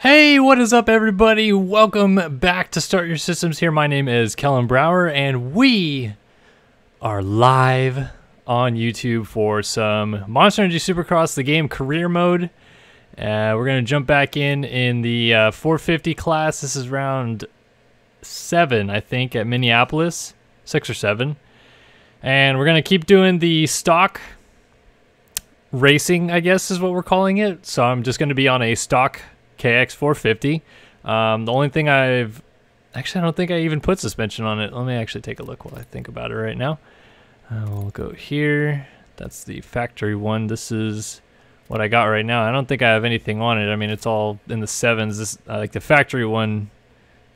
Hey, what is up everybody? Welcome back to Start Your Systems here. My name is Kellen Brower and we are live on YouTube for some Monster Energy Supercross, the game career mode. We're going to jump back in the 450 class. This is round 7, I think, at Minneapolis. 6 or 7. And we're going to keep doing the stock racing, I guess is what we're calling it. So I'm just going to be on a stock KX 450. The only thing I don't think I even put suspension on it. Let me actually take a look while I think about it right now. We'll go here. That's the factory one. This is what I got right now. I don't think I have anything on it. I mean, it's all in the 7s. This like the factory one,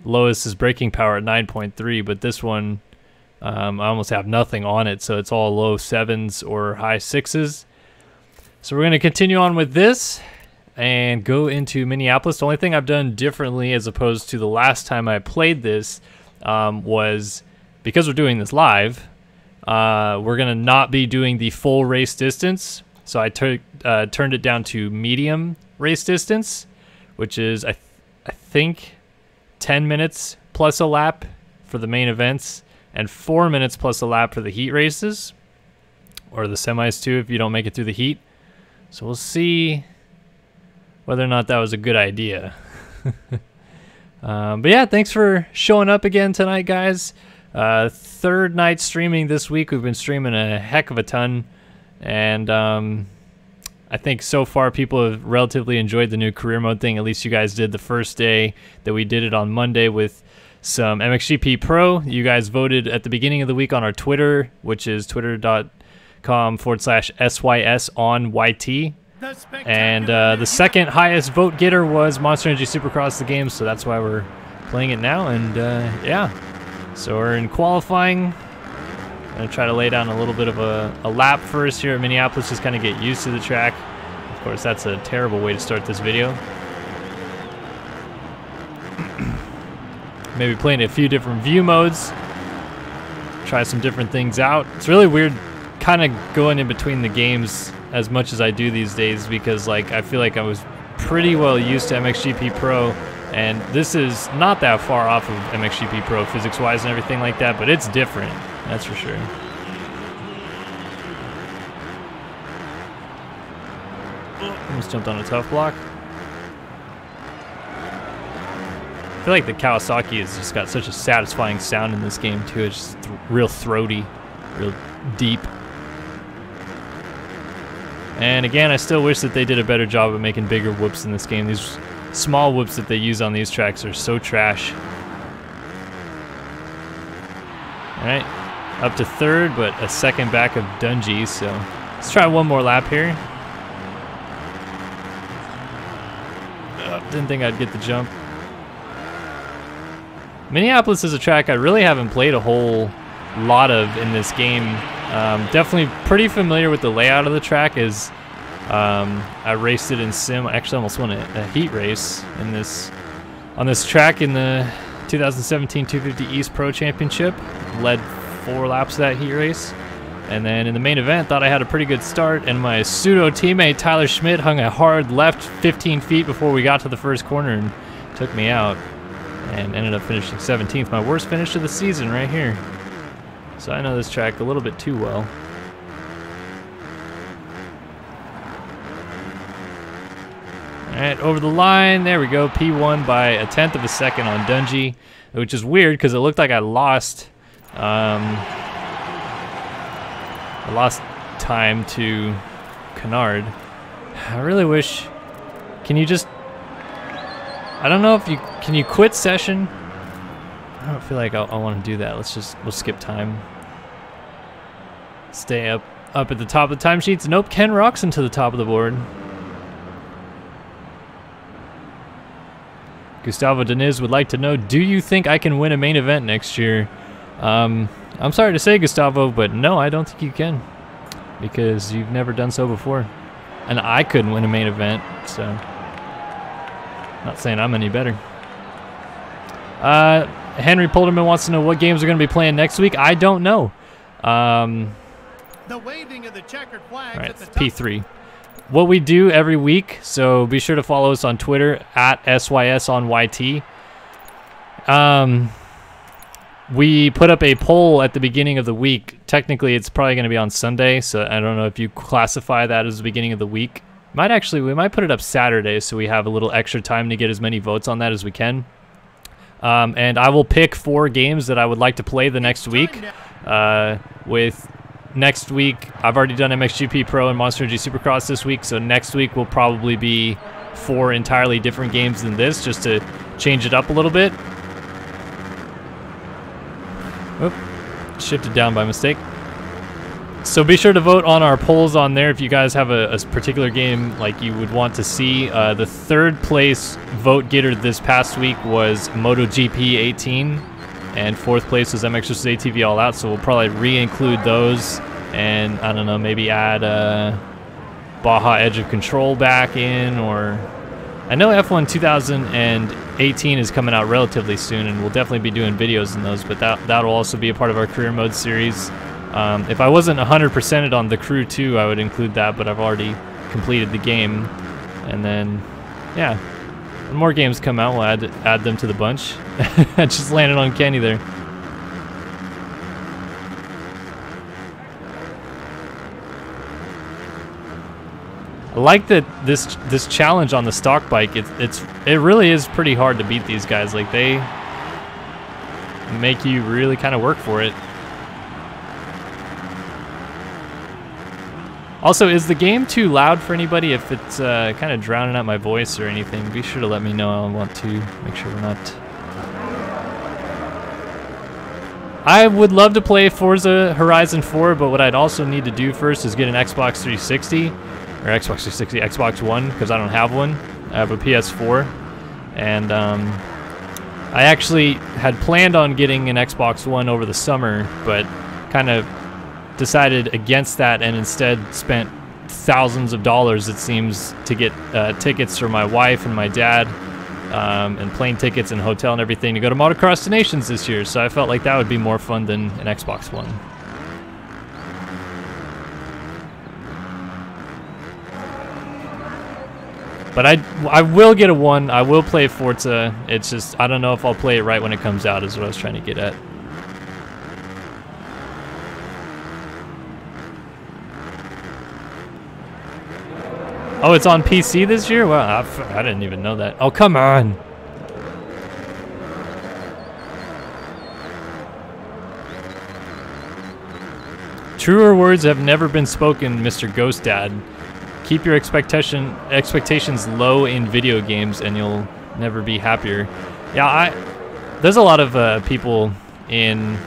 lowest is braking power at 9.3, but this one I almost have nothing on it, so it's all low 7s or high 6s. So we're going to continue on with this and go into Minneapolis. The only thing I've done differently as opposed to the last time I played this was, because we're doing this live, we're going to not be doing the full race distance. So I turned it down to medium race distance, which is, I think, 10 minutes plus a lap for the main events and 4 minutes plus a lap for the heat races, or the semis too if you don't make it through the heat. So we'll see whether or not that was a good idea. But yeah, thanks for showing up again tonight, guys. Third night streaming this week. We've been streaming a heck of a ton, and I think so far people have relatively enjoyed the new career mode thing. At least you guys did the first day that we did it on Monday with some MXGP Pro. You guys voted at the beginning of the week on our Twitter, which is twitter.com/SYS_on-YT. And the second highest vote getter was Monster Energy Supercross, the game, so that's why we're playing it now. And yeah, so we're in qualifying. I'm going to try to lay down a little bit of a lap first here at Minneapolis, just kind of get used to the track. Of course, that's a terrible way to start this video. Maybe playing a few different view modes, try some different things out. It's really weird kind of going in between the games as much as I do these days, because like I feel like I was pretty well used to MXGP Pro, and this is not that far off of MXGP Pro physics wise and everything like that, but it's different, that's for sure. Almost jumped on a tough block. I feel like the Kawasaki has just got such a satisfying sound in this game too. It's just real throaty, real deep. And again, I still wish that they did a better job of making bigger whoops in this game. These small whoops that they use on these tracks are so trash. Alright, up to third, but a second back of Dungey, so let's try one more lap here. Didn't think I'd get the jump. Minneapolis is a track I really haven't played a whole lot of in this game. Definitely pretty familiar with the layout of the track, as I raced it in sim. I actually almost won a heat race in on this track in the 2017 250 East Pro Championship. Led 4 laps of that heat race, and then in the main event thought I had a pretty good start, and my pseudo teammate Tyler Schmidt hung a hard left 15 feet before we got to the first corner and took me out, and ended up finishing 17th. My worst finish of the season right here. So I know this track a little bit too well. Alright, over the line, there we go. P1 by 1/10 of a second on Dungey, which is weird because it looked like I lost time to Kennard. I really wish, can you just, I don't know if you, can you quit session? I don't feel like I want to do that. We'll skip time. Stay up at the top of the timesheets. Nope, Ken Roxon to the top of the board. Gustavo Deniz would like to know, do you think I can win a main event next year? I'm sorry to say, Gustavo, but no, I don't think you can, because you've never done so before. And I couldn't win a main event, so not saying I'm any better. Henry Polderman wants to know what games are going to be playing next week. I don't know. The waving of the checkered flags. All right, P3. what we do every week, so be sure to follow us on Twitter at SYSOnYT. We put up a poll at the beginning of the week. Technically, it's probably going to be on Sunday, so I don't know if you classify that as the beginning of the week. We might put it up Saturday, so we have a little extra time to get as many votes on that as we can. And I will pick 4 games that I would like to play the next week. With next week, I've already done MXGP Pro and Monster Energy Supercross this week, so next week will probably be 4 entirely different games than this, just to change it up a little bit. Oop, shifted down by mistake. So be sure to vote on our polls on there if you guys have a particular game like you would want to see. The 3rd place vote getter this past week was MotoGP 18, and 4th place was MX vs ATV All Out, so we'll probably re-include those, and I don't know, maybe add Baja Edge of Control back in, or I know F1 2018 is coming out relatively soon, and we'll definitely be doing videos in those, but that'll also be a part of our career mode series. If I wasn't 100%ed on the crew 2, I would include that, but I've already completed the game. And then, yeah, when more games come out, we'll add them to the bunch. I just landed on Kenny there. I like that this challenge on the stock bike. It really is pretty hard to beat these guys. Like, they make you really kind of work for it. Also, is the game too loud for anybody? If it's kind of drowning out my voice or anything, be sure to let me know. I want to make sure we're not... I would love to play Forza Horizon 4, but what I'd also need to do first is get an Xbox 360, or Xbox One, because I don't have one. I have a PS4, and I actually had planned on getting an Xbox One over the summer, but kind of decided against that and instead spent thousands of dollars, it seems, to get tickets for my wife and my dad, and plane tickets and hotel and everything to go to Motocross Nations this year. So I felt like that would be more fun than an Xbox One. But I will get a one. I will play Forza. It's just, I don't know if I'll play it right when it comes out, is what I was trying to get at. Oh, it's on PC this year? Well, I didn't even know that. Oh, come on. Truer words have never been spoken, Mr. Ghost Dad. Keep your expectations low in video games and you'll never be happier. Yeah, there's a lot of people in,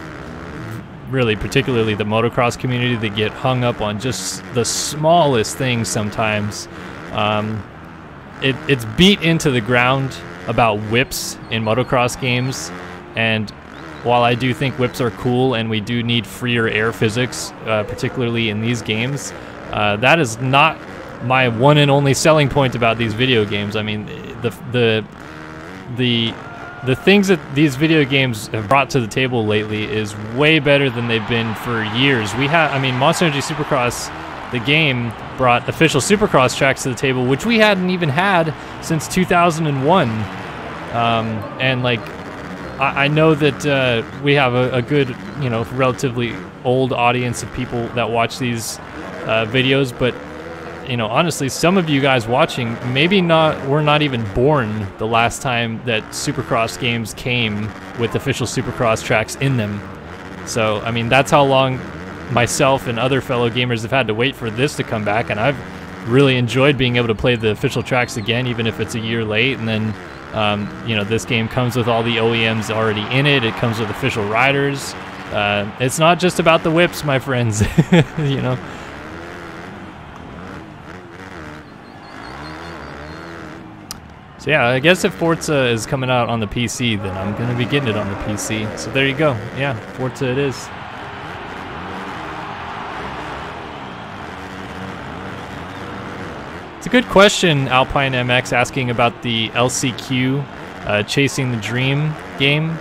really particularly the motocross community, that get hung up on just the smallest things sometimes. It's beat into the ground about whips in motocross games, and while I do think whips are cool and we do need freer air physics, particularly in these games, that is not my one and only selling point about these video games. I mean, the things that these video games have brought to the table lately is way better than they've been for years. I mean, Monster Energy Supercross, the game, brought official Supercross tracks to the table, which we hadn't even had since 2001. And like, I know that we have a good, you know, relatively old audience of people that watch these videos, but you know, honestly, some of you guys watching were not even born the last time that Supercross games came with official Supercross tracks in them. So, I mean, that's how long myself and other fellow gamers have had to wait for this to come back, and I've really enjoyed being able to play the official tracks again, even if it's a year late. And then, you know, this game comes with all the OEMs already in it. It comes with official riders. It's not just about the whips, my friends, you know. So yeah, I guess if Forza is coming out on the PC, then I'm going to be getting it on the PC. So there you go. Yeah, Forza it is. It's a good question, Alpine MX, asking about the LCQ Chasing the Dream game.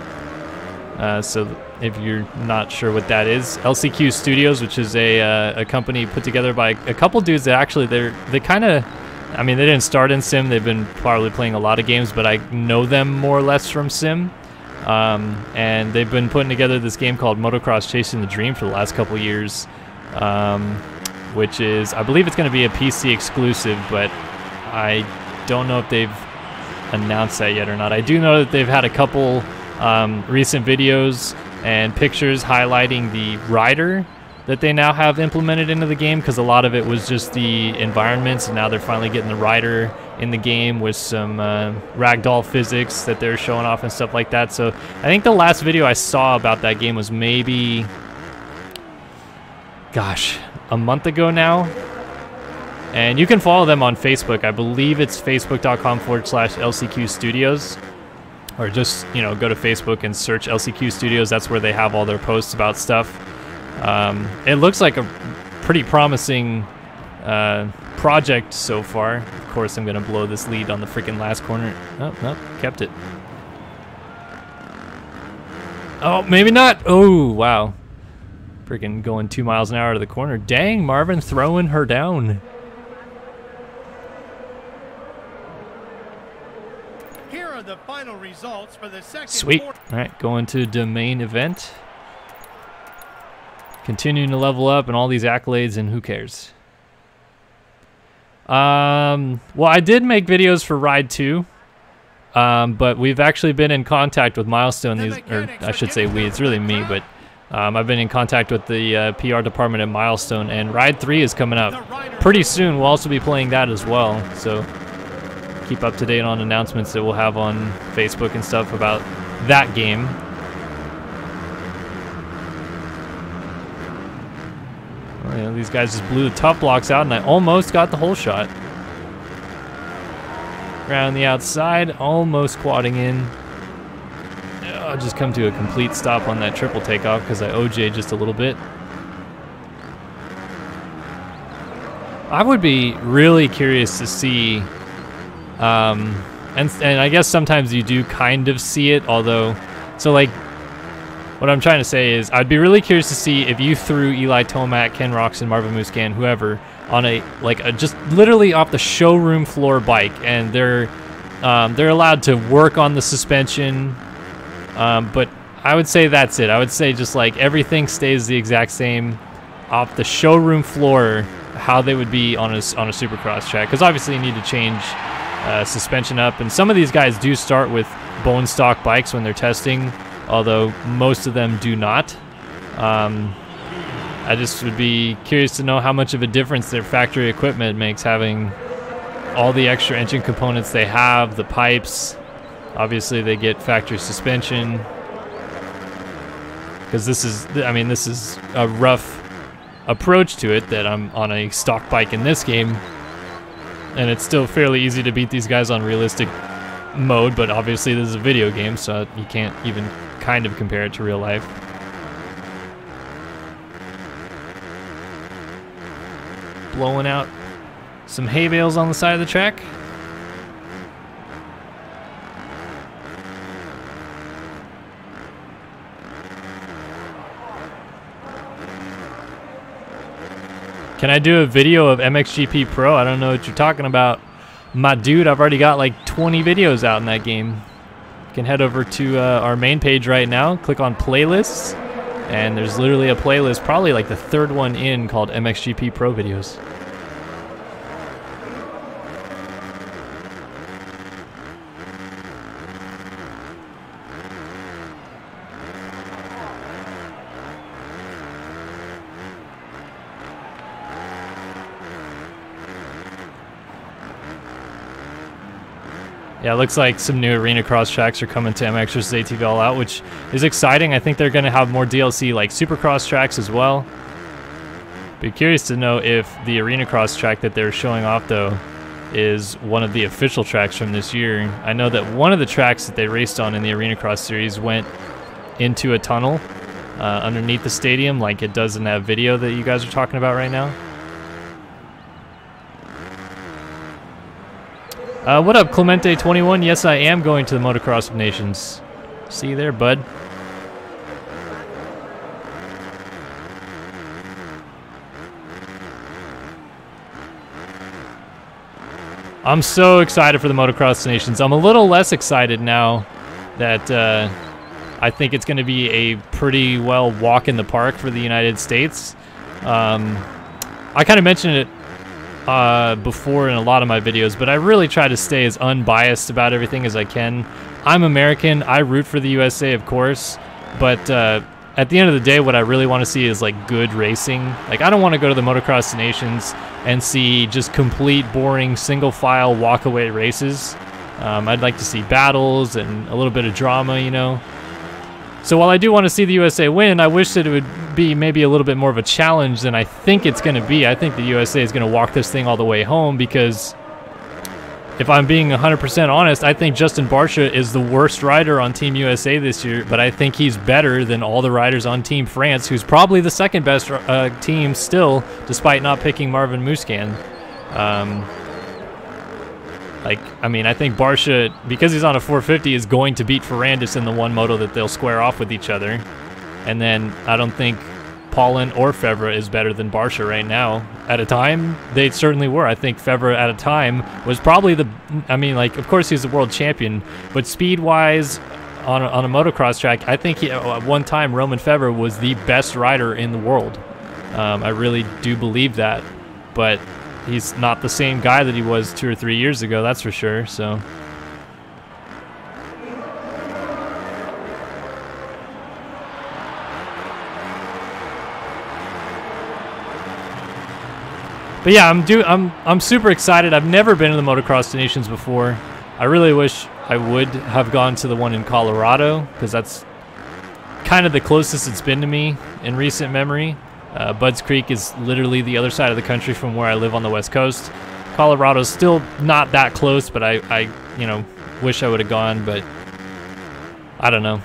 So if you're not sure what that is. LCQ Studios, which is a company put together by a couple dudes that actually they kind of, I mean, they didn't start in Sim. They've been probably playing a lot of games, but I know them more or less from Sim. And they've been putting together this game called Motocross Chasing the Dream for the last couple years, which is, I believe it's going to be a PC exclusive, but I don't know if they've announced that yet or not. I do know that they've had a couple recent videos and pictures highlighting the rider that they now have implemented into the game, because a lot of it was just the environments, and now they're finally getting the rider in the game with some ragdoll physics that they're showing off and stuff like that. So I think the last video I saw about that game was maybe, gosh, a month ago now. And you can follow them on Facebook. I believe it's facebook.com/LCQ Studios. Or just, you know, go to Facebook and search LCQ Studios. That's where they have all their posts about stuff. It looks like a pretty promising project so far. Of course, I'm going to blow this lead on the freaking last corner. Oh, no, kept it. Oh, maybe not. Oh, wow. Freaking going 2 miles an hour to the corner. Dang, Marvin throwing her down. Here are the final results for the second. Sweet. All right, going to the main event. Continuing to level up and all these accolades, and who cares? Well, I did make videos for Ride 2, but we've actually been in contact with Milestone. Or I should say we, it's really me, but I've been in contact with the PR department at Milestone, and Ride 3 is coming up pretty soon. We'll also be playing that as well, so keep up to date on announcements that we'll have on Facebook and stuff about that game. Oh, yeah, these guys just blew the tough blocks out, and I almost got the whole shot. Around the outside, almost quadding in. I'll just come to a complete stop on that triple takeoff because I OJ'd just a little bit. I would be really curious to see, and I guess sometimes you do kind of see it, although, so like, what I'm trying to say is I'd be really curious to see if you threw Eli Tomac, Ken Roxon, Marvin Muscan, whoever, on a just literally off the showroom floor bike, and they're allowed to work on the suspension, but I would say that's it. I would say just like everything stays the exact same off the showroom floor, how they would be on a Supercross track, because obviously you need to change suspension up, and some of these guys do start with bone stock bikes when they're testing, although most of them do not. I just would be curious to know how much of a difference their factory equipment makes, having all the extra engine components they have, the pipes. Obviously they get factory suspension, because this is a rough approach to it, that I'm on a stock bike in this game, and it's still fairly easy to beat these guys on realistic mode, but obviously this is a video game, so you can't even kind of compare it to real life. Blowing out some hay bales on the side of the track. Can I do a video of MXGP Pro? I don't know what you're talking about, my dude. I've already got like 20 videos out in that game. You can head over to our main page right now, click on playlists, and there's literally a playlist, probably like the third one in, called MXGP Pro videos. Yeah, it looks like some new arena cross tracks are coming to MX vs. ATV All Out, which is exciting. I think they're going to have more DLC like Supercross tracks as well. Be curious to know if the arena cross track that they're showing off, though, is one of the official tracks from this year. I know that one of the tracks that they raced on in the arena cross series went into a tunnel underneath the stadium, like it does in that video that you guys are talking about right now. What up, Clemente21? Yes, I am going to the Motocross of Nations. See you there, bud. I'm so excited for the Motocross Nations. I'm a little less excited now that I think it's going to be a pretty well walk in the park for the United States. I kind of mentioned it before in a lot of my videos, but I really try to stay as unbiased about everything as I can. I'm American. I root for the USA, of course, but at the end of the day, what I really want to see is like good racing. Like, I don't want to go to the Motocross Nations and see just complete boring single file walk-away races. I'd like to see battles and a little bit of drama, you know. So while I do want to see the USA win, I wish that it would be maybe a little bit more of a challenge than I think it's going to be. I think the USA is going to walk this thing all the way home because if I'm being 100% honest, I think Justin Barcia is the worst rider on Team USA this year, but I think he's better than all the riders on Team France, who's probably the second best team still, despite not picking Marvin Musquin. I mean, I think Barcia, because he's on a 450, is going to beat Ferrandis in the one moto that they'll square off with each other. And then I don't think Paulin or Fevre is better than Barcia right now. At a time, they certainly were. I think Fevre at a time was probably the, I mean, like, of course he's a world champion, but speed-wise on a motocross track, I think at one time Romain Fevre was the best rider in the world. I really do believe that, but he's not the same guy that he was 2 or 3 years ago, that's for sure, so. But yeah, I'm super excited. I've never been to the Motocross Nations before. I really wish I would have gone to the one in Colorado, because that's kind of the closest it's been to me in recent memory. Budds Creek is literally the other side of the country from where I live on the West Coast. Colorado's still not that close, but I you know, wish I would have gone, but I don't know.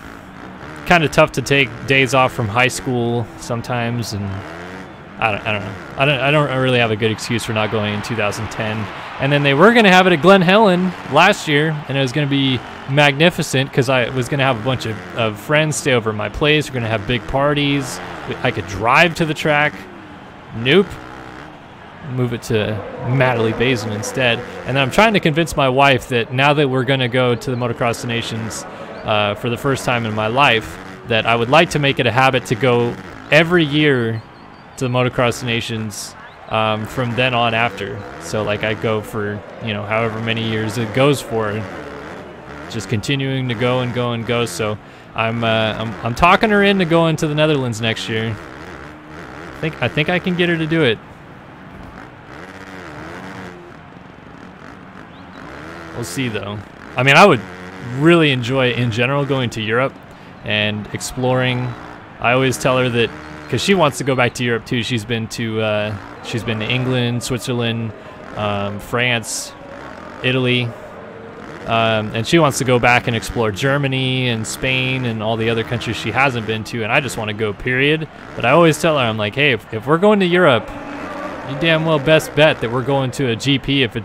Kind of tough to take days off from high school sometimes, and I don't know. I don't really have a good excuse for not going in 2010. And then they were going to have it at Glen Helen last year, and it was going to be magnificent because I was going to have a bunch of friends stay over at my place. We're going to have big parties. I could drive to the track. Nope. Move it to Matterley Basin instead. And then I'm trying to convince my wife that now that we're going to go to the Motocross Nations for the first time in my life, that I would like to make it a habit to go every year to the Motocross Nations from then on after. So like I go for, you know, however many years it goes for, just continuing to go and go and go. So I'm talking her into going to the Netherlands next year. I think I can get her to do it. We'll see though. I mean, I would really enjoy in general going to Europe and exploring. I always tell her that, because she wants to go back to Europe too. She's been to England, Switzerland, France, Italy, and she wants to go back and explore Germany and Spain and all the other countries she hasn't been to. And I just want to go, period. But I always tell her, I'm like, hey, if we're going to Europe, you damn well best bet that we're going to a GP if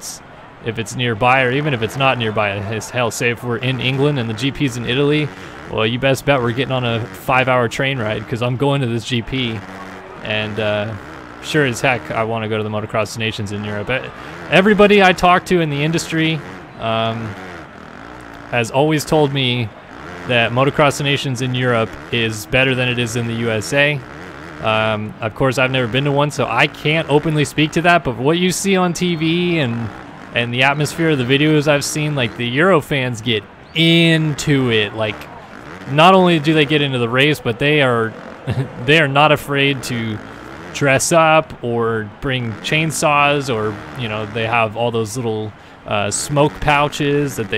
it's nearby, or even if it's not nearby. Hell, say if we're in England and the GP's in Italy, well, you best bet we're getting on a 5-hour train ride, because I'm going to this GP. And sure as heck, I want to go to the Motocross Nations in Europe. Everybody I talk to in the industry has always told me that Motocross Nations in Europe is better than it is in the USA. Of course, I've never been to one, so I can't openly speak to that. But what you see on TV and the atmosphere of the videos I've seen, like, the Euro fans get into it. Like, not only do they get into the race, but they are not afraid to dress up or bring chainsaws, or, you know, they have all those little smoke pouches that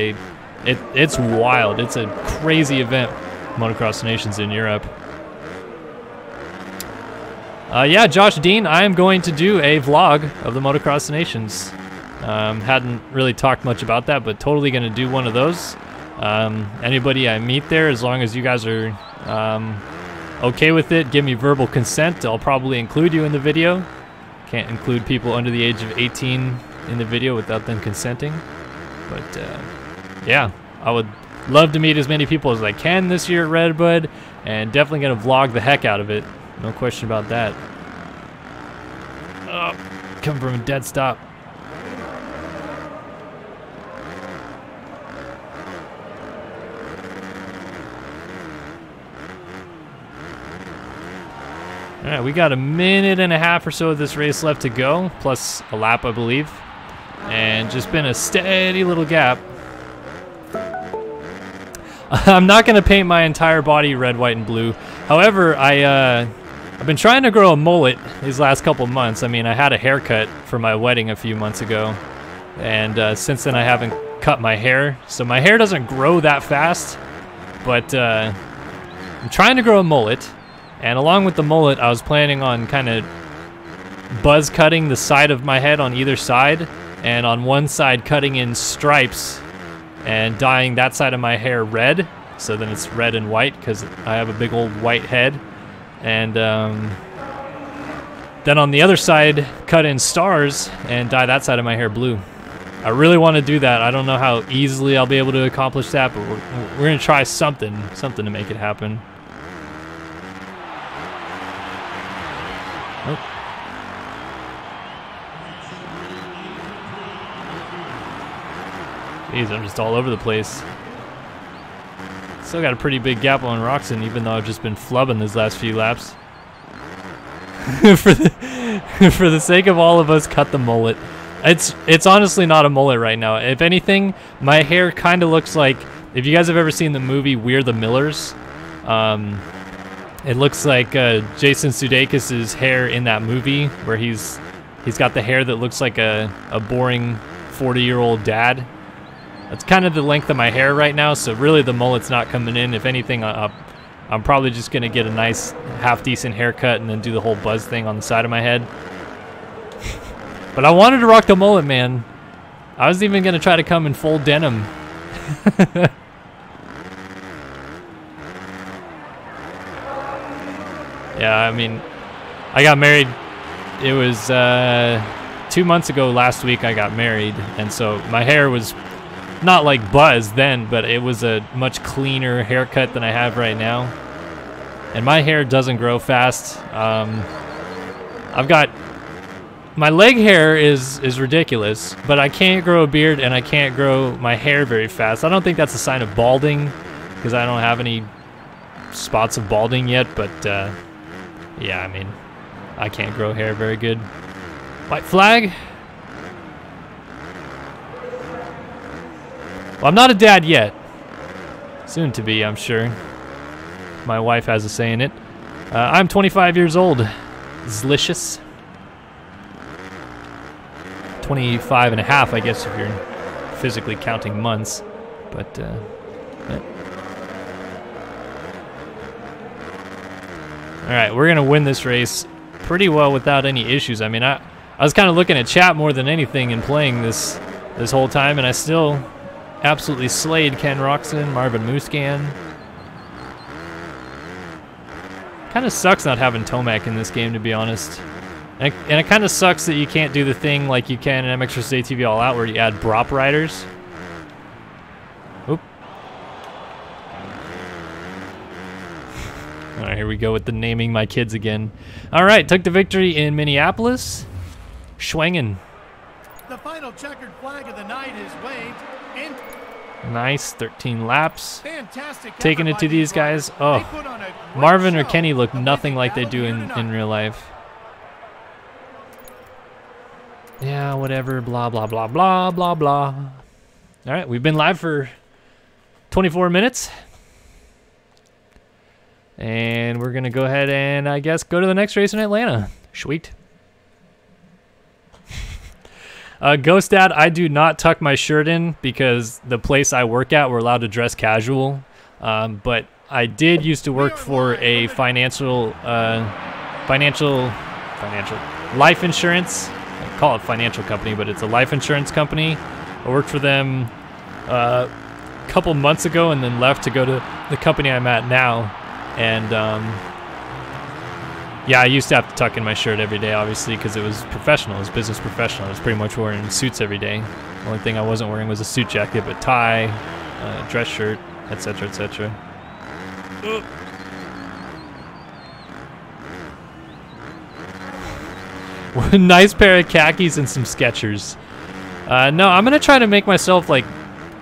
it's wild. It's a crazy event, Motocross Nations in Europe. Yeah, Josh Dean, I am going to do a vlog of the Motocross Nations. Hadn't really talked much about that, but totally going to do one of those. Anybody I meet there, as long as you guys are okay with it, give me verbal consent, I'll probably include you in the video. Can't include people under the age of 18 in the video without them consenting. But yeah, I would love to meet as many people as I can this year at Redbud, and definitely going to vlog the heck out of it. No question about that. Oh, coming from a dead stop. All right, we got a minute and a half or so of this race left to go, plus a lap, I believe. And just been a steady little gap. I'm not going to paint my entire body red, white, and blue. However, I've been trying to grow a mullet these last couple months. I mean, I had a haircut for my wedding a few months ago. And since then, I haven't cut my hair. So my hair doesn't grow that fast. But I'm trying to grow a mullet. And along with the mullet, I was planning on kind of buzz cutting the side of my head on either side, and on one side cutting in stripes and dyeing that side of my hair red, so then it's red and white because I have a big old white head. And then on the other side, cut in stars and dye that side of my hair blue. I really want to do that. I don't know how easily I'll be able to accomplish that, but we're going to try something to make it happen. Oh. Jeez, I'm just all over the place. Still got a pretty big gap on Roxon, even though I've just been flubbing these last few laps. for the sake of all of us, cut the mullet. It's honestly not a mullet right now. If anything, my hair kind of looks like, if you guys have ever seen the movie We're the Millers, it looks like Jason Sudeikis' hair in that movie, where he's got the hair that looks like a boring 40-year-old dad. That's kind of the length of my hair right now, so really the mullet's not coming in. If anything, I'm probably just going to get a nice half-decent haircut and then do the whole buzz thing on the side of my head. But I wanted to rock the mullet, man. I was even going to try to come in full denim. Yeah, I mean, I got married. It was 2 months ago last week I got married, and so my hair was not like buzz then, but it was a much cleaner haircut than I have right now. And my hair doesn't grow fast. I've got, my leg hair is ridiculous, but I can't grow a beard and I can't grow my hair very fast. I don't think that's a sign of balding, because I don't have any spots of balding yet, but yeah, I mean, I can't grow hair very good. White flag. Well, I'm not a dad yet. Soon to be, I'm sure. My wife has a say in it. I'm 25 years old. Delicious. 25 and a half, I guess, if you're physically counting months. But, yeah. All right, we're gonna win this race pretty well without any issues. I mean, I was kind of looking at chat more than anything and playing this whole time, and I still absolutely slayed Ken Roxon, Marvin Muscan. Kind of sucks not having Tomac in this game, to be honest. And it kind of sucks that you can't do the thing like you can in MX vs. ATV All Out, where you add Brop riders. Oop. All right, here we go with the naming my kids again. All right, took the victory in Minneapolis. Schwengen. The final checkered flag of the night is waved. Nice, 13 laps. Fantastic. Taking it to these guys. Oh, Marvin or Kenny look nothing like they do in real life. Yeah, whatever, blah, blah, blah, blah, blah, blah. All right, we've been live for 24 minutes. And we're going to go ahead and, I guess, go to the next race in Atlanta. Sweet. Ghost Dad, I do not tuck my shirt in because the place I work at, we're allowed to dress casual. But I did used to work for a financial life insurance. I call it financial company, but it's a life insurance company. I worked for them a couple months ago and then left to go to the company I'm at now. And yeah, I used to have to tuck in my shirt every day, obviously, because it was professional. It was business professional. I was pretty much wearing suits every day. The only thing I wasn't wearing was a suit jacket, but tie, dress shirt, etc., etc. Nice pair of khakis and some Skechers. No, I'm gonna try to make myself like,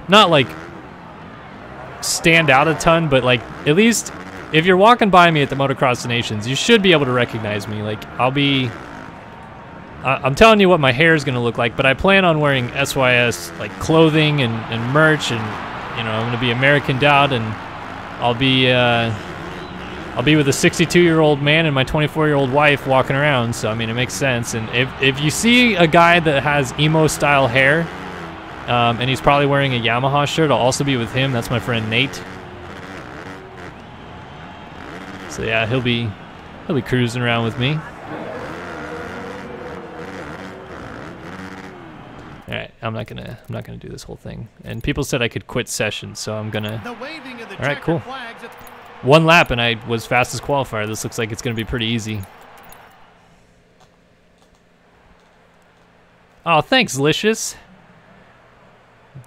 not like stand out a ton, but like at least if you're walking by me at the Motocross Nations, you should be able to recognize me. Like, I'm telling you what my hair is going to look like, but I plan on wearing SYS like clothing and merch, and you know, I'm going to be Americaned out, and I'll be with a 62-year-old man and my 24-year-old wife walking around. So I mean, it makes sense. And if you see a guy that has emo style hair, and he's probably wearing a Yamaha shirt, I'll also be with him. That's my friend Nate. So yeah, he'll be cruising around with me. All right, I'm not gonna do this whole thing. And people said I could quit session, so I'm gonna. All right, cool. 1 lap and I was fastest qualifier. This looks like it's gonna be pretty easy. Oh, thanks, Licious.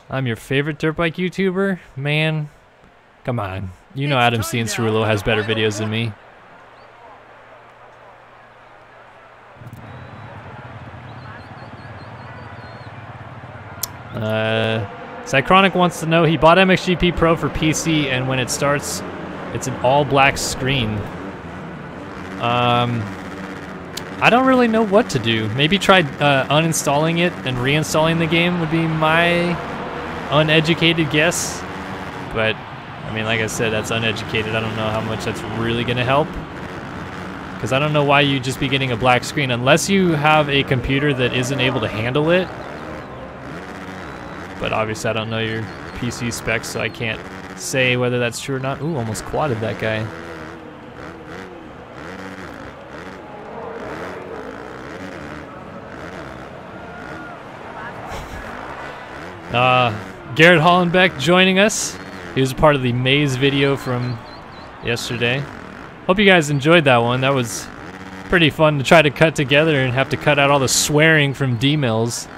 I'm your favorite dirt bike YouTuber, man. Come on, you know Adam C. and Cerullo has better videos than me. Cychronic wants to know, he bought MXGP Pro for PC, and when it starts, it's an all-black screen. I don't really know what to do. Maybe try uninstalling it and reinstalling the game would be my uneducated guess. But, I mean, like I said, that's uneducated. I don't know how much that's really going to help. Because I don't know why you'd just be getting a black screen unless you have a computer that isn't able to handle it. But obviously I don't know your PC specs, so I can't say whether that's true or not. Ooh, almost quadded that guy. Garrett Hollenbeck joining us. He was a part of the Maze video from yesterday. Hope you guys enjoyed that one. That was pretty fun to try to cut together and have to cut out all the swearing from D-Mills.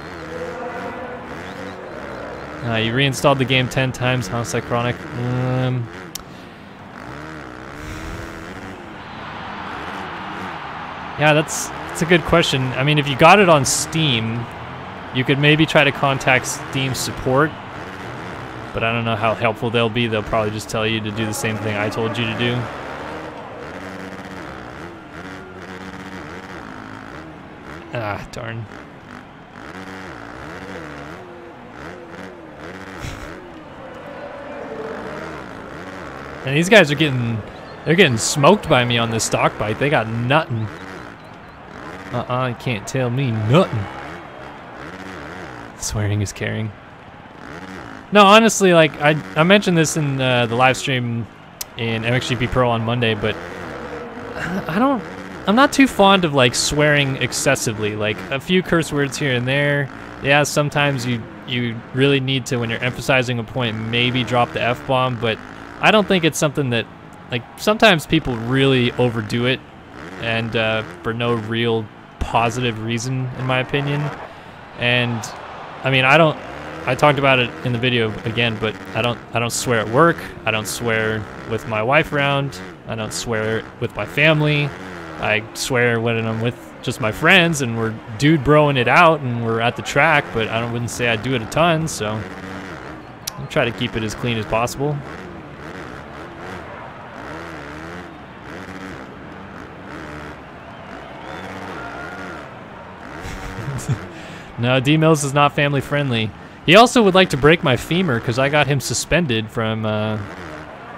You reinstalled the game 10 times, huh, Cychronic? Yeah, that's a good question. I mean, if you got it on Steam, you could maybe try to contact Steam support, but I don't know how helpful they'll be. They'll probably just tell you to do the same thing I told you to do. Ah, darn. And these guys are getting smoked by me on this stock bike. They got nothing. You can't tell me nothing. Swearing is caring. No, honestly, like I mentioned this in the live stream in MXGP Pro on Monday, but I'm not too fond of like swearing excessively. Like a few curse words here and there. Yeah, sometimes you really need to, when you're emphasizing a point, maybe drop the F-bomb, but I don't think it's something that, like, sometimes people really overdo it, and for no real positive reason, in my opinion. And I mean, I talked about it in the video again, but I don't swear at work. I don't swear with my wife around. I don't swear with my family. I swear when I'm with just my friends and we're dude broing it out and we're at the track, but I wouldn't say I do it a ton, so I try to keep it as clean as possible. No, D-Mills is not family friendly. He also would like to break my femur because I got him suspended from, I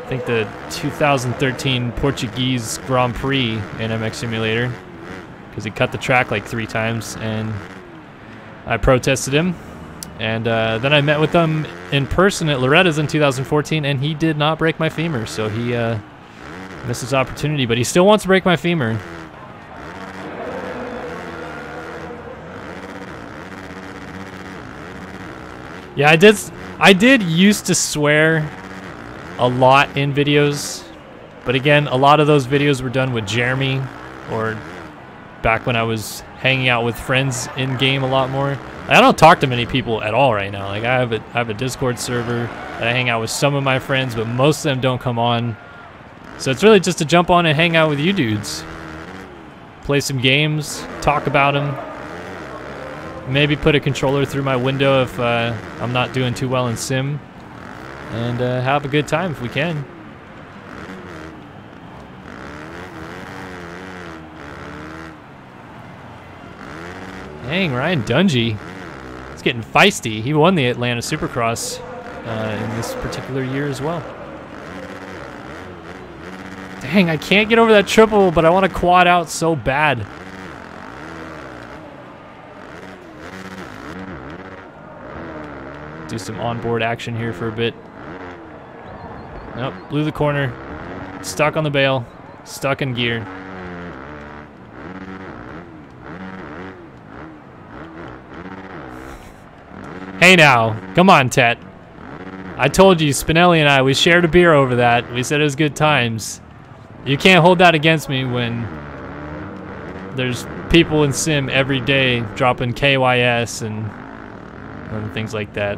think, the 2013 Portuguese Grand Prix in MX Simulator because he cut the track like 3 times, and I protested him. And then I met with him in person at Loretta's in 2014, and he did not break my femur, so he missed his opportunity, but he still wants to break my femur. Yeah, I did used to swear a lot in videos, but again, a lot of those videos were done with Jeremy, or back when I was hanging out with friends in game a lot more. I don't talk to many people at all right now. Like I have a Discord server that I hang out with some of my friends, but most of them don't come on. So it's really just to jump on and hang out with you dudes, play some games, talk about them. Maybe put a controller through my window if I'm not doing too well in sim, and have a good time if we can. Dang, Ryan Dungey. He's getting feisty. He won the Atlanta Supercross in this particular year as well. Dang, I can't get over that triple, but I want to quad out so bad. Do some onboard action here for a bit. Nope, blew the corner. Stuck on the bail. Stuck in gear. Hey now, come on, Tet. I told you, Spinelli and I, we shared a beer over that. We said it was good times. You can't hold that against me when there's people in Sim every day dropping KYS and things like that.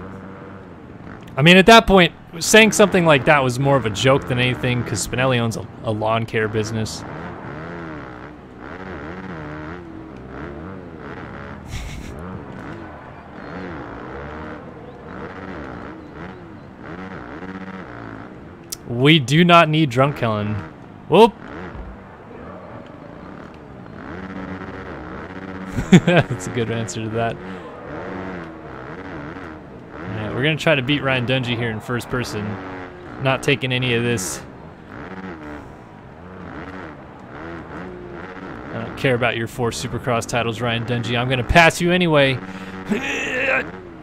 I mean, at that point, saying something like that was more of a joke than anything because Spinelli owns a lawn care business. We do not need drunk Kellen. Whoop. That's a good answer to that. Alright, we're gonna try to beat Ryan Dungey here in first person. Not taking any of this. I don't care about your 4 Supercross titles, Ryan Dungey. I'm gonna pass you anyway.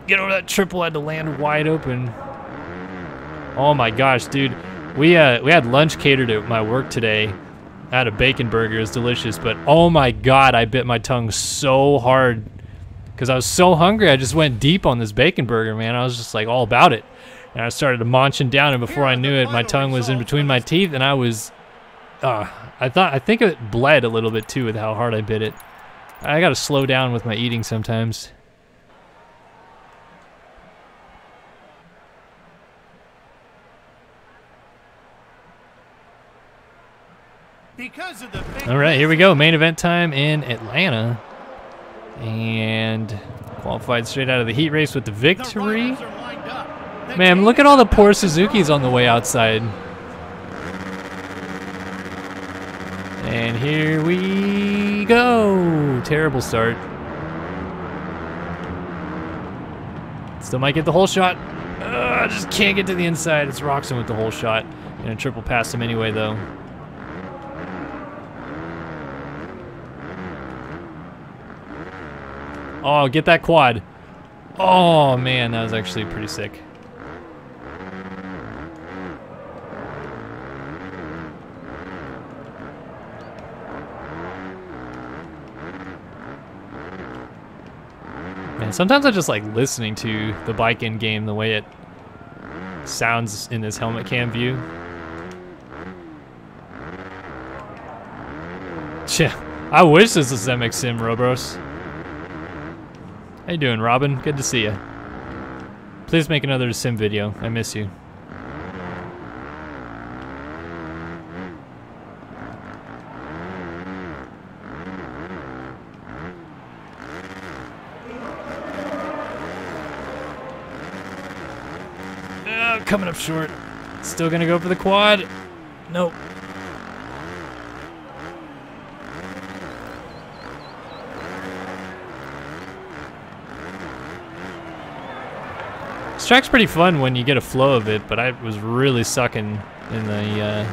Get over that triple, had to land wide open. Oh my gosh, dude. We had lunch catered at my work today. I had a bacon burger. It was delicious, but oh my god, I bit my tongue so hard because I was so hungry. I just went deep on this bacon burger, man. I was just like all about it. And I started munching down, and before I knew it, my tongue was in between my teeth, and I was I think it bled a little bit too with how hard I bit it. I gotta slow down with my eating sometimes. All right, here we go. Main event time in Atlanta. And qualified straight out of the heat race with the victory. Man, look at all the poor Suzukis on the way outside. And here we go. Terrible start. Still might get the whole shot. I just can't get to the inside. It's Roxon with the whole shot. Gonna triple pass him anyway, though. Oh, get that quad. Oh, man, that was actually pretty sick. Man, sometimes I just like listening to the bike in game, the way it sounds in this helmet cam view. Yeah, I wish this was MX Sim, Robros. How you doing, Robin? Good to see you. Please make another Sim video. I miss you. Coming up short. Still gonna go for the quad. Nope. This track's pretty fun when you get a flow of it, but I was really sucking in the...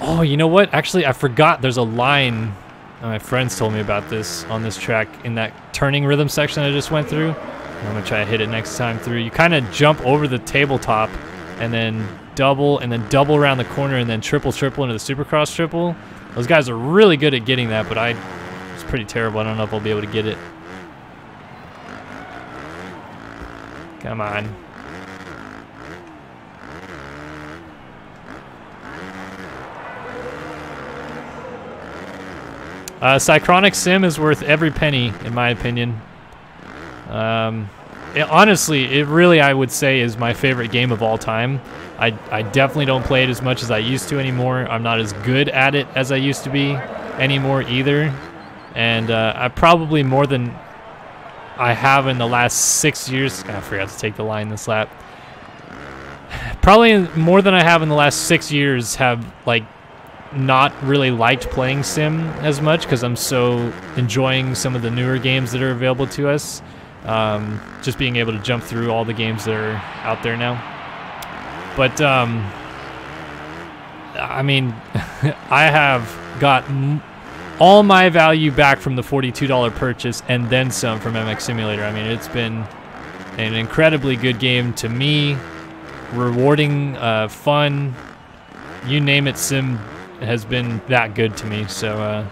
Oh, you know what? Actually, I forgot there's a line. My friends told me about this on this track in that turning rhythm section I just went through. I'm gonna try to hit it next time through. You kind of jump over the tabletop and then double around the corner and then triple into the Supercross triple. Those guys are really good at getting that, but I was pretty terrible. I don't know if I'll be able to get it. Come on. Cychronic Sim is worth every penny, in my opinion. Honestly, it really, I would say, is my favorite game of all time. I definitely don't play it as much as I used to anymore. I'm not as good at it as I used to be anymore either. And I probably more than I have in the last 6 years. I forgot to take the line this lap. Probably more than I have in the last 6 years have like not really liked playing Sim as much because I'm so enjoying some of the newer games that are available to us. Just being able to jump through all the games that are out there now. But, I mean, I have got all my value back from the $42 purchase and then some from MX Simulator. I mean, it's been an incredibly good game to me, rewarding, fun, you name it, Sim has been that good to me. So,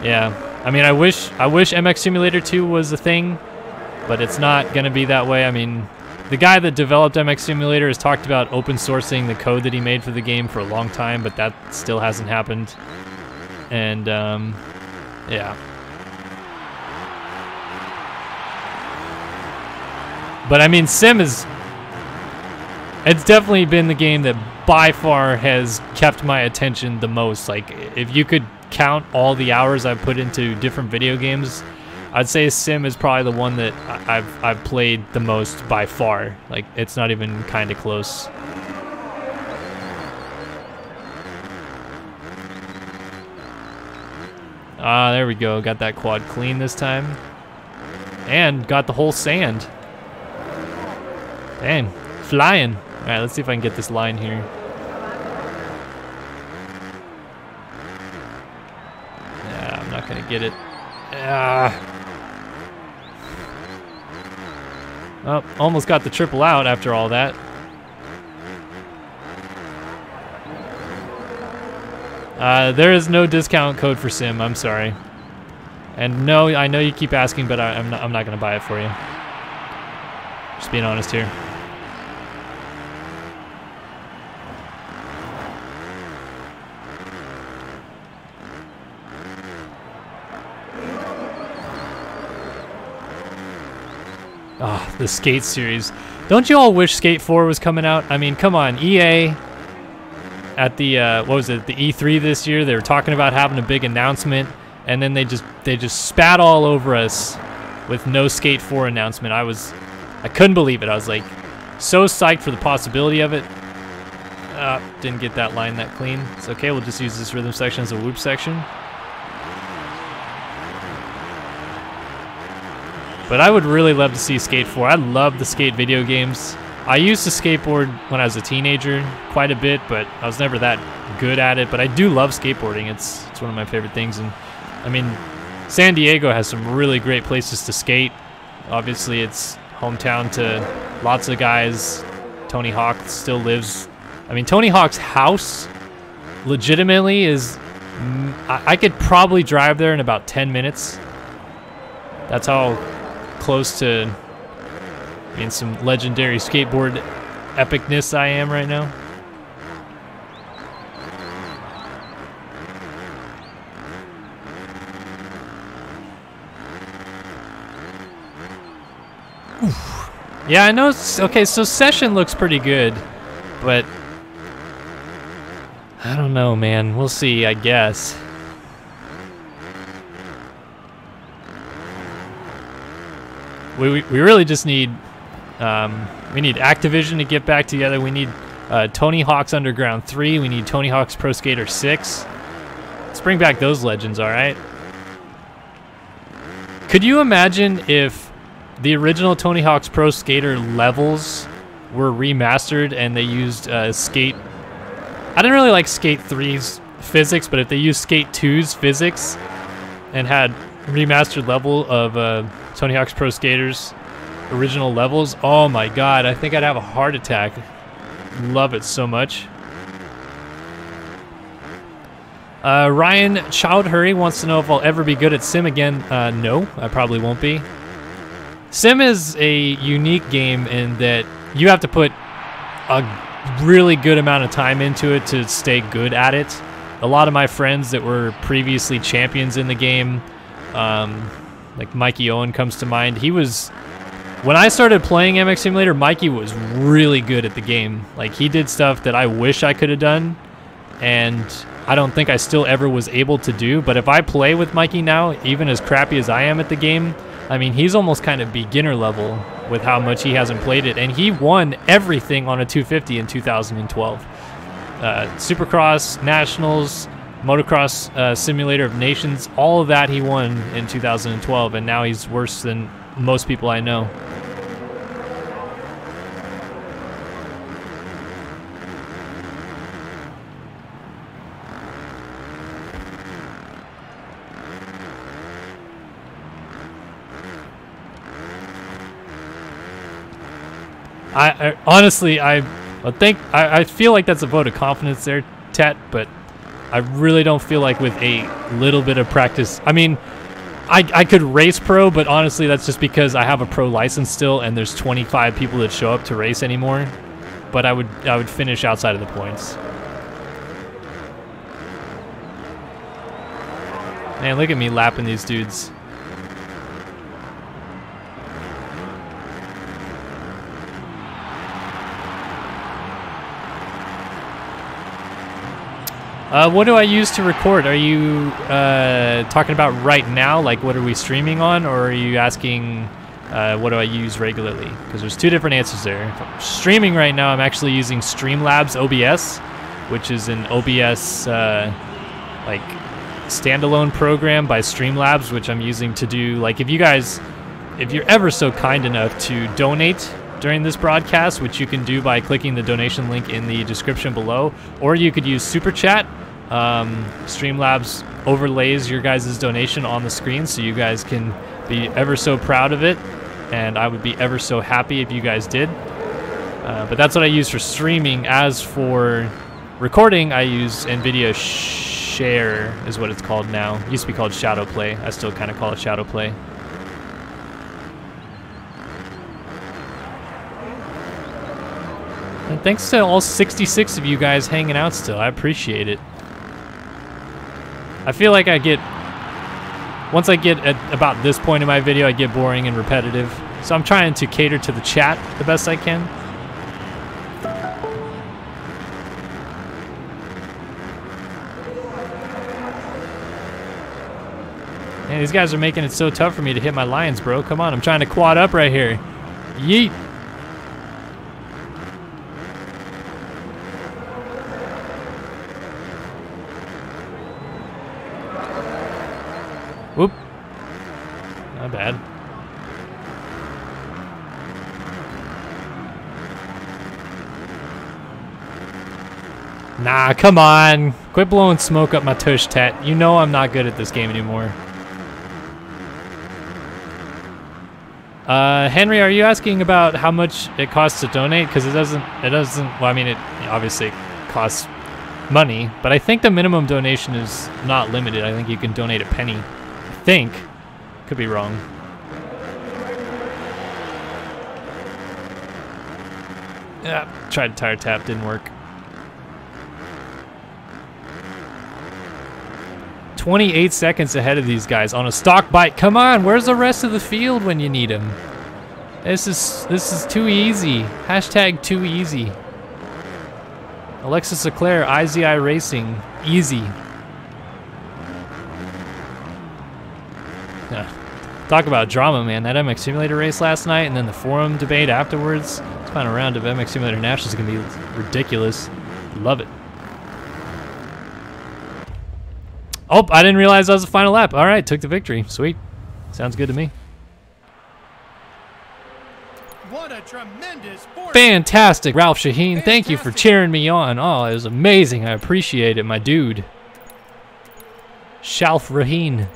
yeah. I mean, I wish MX Simulator 2 was a thing, but it's not going to be that way. I mean, the guy that developed MX Simulator has talked about open sourcing the code that he made for the game for a long time, but that still hasn't happened. And, yeah. But, I mean, Sim it's definitely been the game that by far has kept my attention the most. Like, if you could count all the hours I've put into different video games, I'd say Sim is probably the one that I've played the most by far. Like, it's not even kind of close. Ah, there we go. Got that quad clean this time. And got the whole sand. Dang, flying. All right, let's see if I can get this line here. Yeah, I'm not gonna get it. Oh, almost got the triple out after all that. There is no discount code for Sim. I'm sorry. And no, I know you keep asking, but I'm not gonna buy it for you. Just being honest here. Oh, the Skate series. Don't you all wish Skate 4 was coming out? I mean, come on, EA at the what was it, the E3 this year, they were talking about having a big announcement, and then they just spat all over us with no Skate 4 announcement. I couldn't believe it. I was like so psyched for the possibility of it. Didn't get that line that clean. It's okay, we'll just use this rhythm section as a whoop section. But I would really love to see Skate 4. I love the skate video games. I used to skateboard when I was a teenager quite a bit, but I was never that good at it. But I do love skateboarding. It's one of my favorite things. And I mean, San Diego has some really great places to skate. Obviously, it's hometown to lots of guys. Tony Hawk still lives. I mean, Tony Hawk's house legitimately is... I could probably drive there in about 10 minutes. That's how close to, I mean, some legendary skateboard epicness I am right now. Oof. Yeah, I know. Okay, so Session looks pretty good, but I don't know, man. We'll see, I guess. We really just need we need Activision to get back together. We need Tony Hawk's Underground 3. We need Tony Hawk's Pro Skater 6. Let's bring back those legends, all right? Could you imagine if the original Tony Hawk's Pro Skater levels were remastered and they used Skate... I didn't really like Skate 3's physics, but if they used Skate 2's physics and had remastered level of Tony Hawk's Pro Skaters original levels, oh my god, I think I'd have a heart attack. Love it so much. Ryan Childhurry wants to know if I'll ever be good at Sim again. No, I probably won't be. Sim is a unique game in that you have to put a really good amount of time into it to stay good at it. A lot of my friends that were previously champions in the game, like Mikey Owen comes to mind. He was, when I started playing MX Simulator, Mikey was really good at the game. Like, he did stuff that I wish I could have done, and I don't think I still ever was able to do. But if I play with Mikey now, even as crappy as I am at the game, I mean, he's almost kind of beginner level with how much he hasn't played it, and he won everything on a 250 in 2012. Supercross, Nationals, Motocross Simulator of Nations, all of that he won in 2012, and now he's worse than most people I know. I honestly, I feel like that's a vote of confidence there, Tet, but I really don't feel like with a little bit of practice. I mean, I could race pro, but honestly, that's just because I have a pro license still, and there's 25 people that show up to race anymore. But I would finish outside of the points. Man, look at me lapping these dudes. What do I use to record? Are you talking about right now? Like, what are we streaming on? Or are you asking what do I use regularly? Because there's two different answers there. If I'm streaming right now, I'm actually using Streamlabs OBS, which is an OBS like standalone program by Streamlabs, which I'm using to do, like, if you're ever so kind enough to donate during this broadcast, which you can do by clicking the donation link in the description below, or you could use Super Chat. Streamlabs overlays your guys' donation on the screen, so you guys can be ever so proud of it, and I would be ever so happy if you guys did. But that's what I use for streaming. As for recording, I use NVIDIA Share is what it's called now. It used to be called Shadow Play. I still kind of call it Shadow Play. And thanks to all 66 of you guys hanging out still. I appreciate it. I feel like once I get at about this point in my video, I get boring and repetitive. So I'm trying to cater to the chat the best I can. Man, these guys are making it so tough for me to hit my lines, bro. Come on, I'm trying to quad up right here. Yeet. Whoop. Not bad. Nah, come on. Quit blowing smoke up my tush, Tet. You know I'm not good at this game anymore. Henry, are you asking about how much it costs to donate? Because it doesn't, well, I mean, it obviously costs money, but I think the minimum donation is not limited. I think you can donate a penny. I think. Could be wrong. Yeah, tried tire tap, didn't work. 28 seconds ahead of these guys on a stock bike. Come on, where's the rest of the field when you need them? This is too easy. Hashtag too easy. Alexis Leclerc, IZI Racing, easy. Yeah. Talk about drama, man. That MX Simulator race last night and then the forum debate afterwards. This final round of MX Simulator Nationals is going to be ridiculous. Love it. Oh, I didn't realize that was the final lap. All right, took the victory. Sweet. Sounds good to me. What a tremendous sport. Fantastic, Ralph Shaheen. Thank you for cheering me on. Oh, it was amazing. I appreciate it, my dude. Shalf Raheen.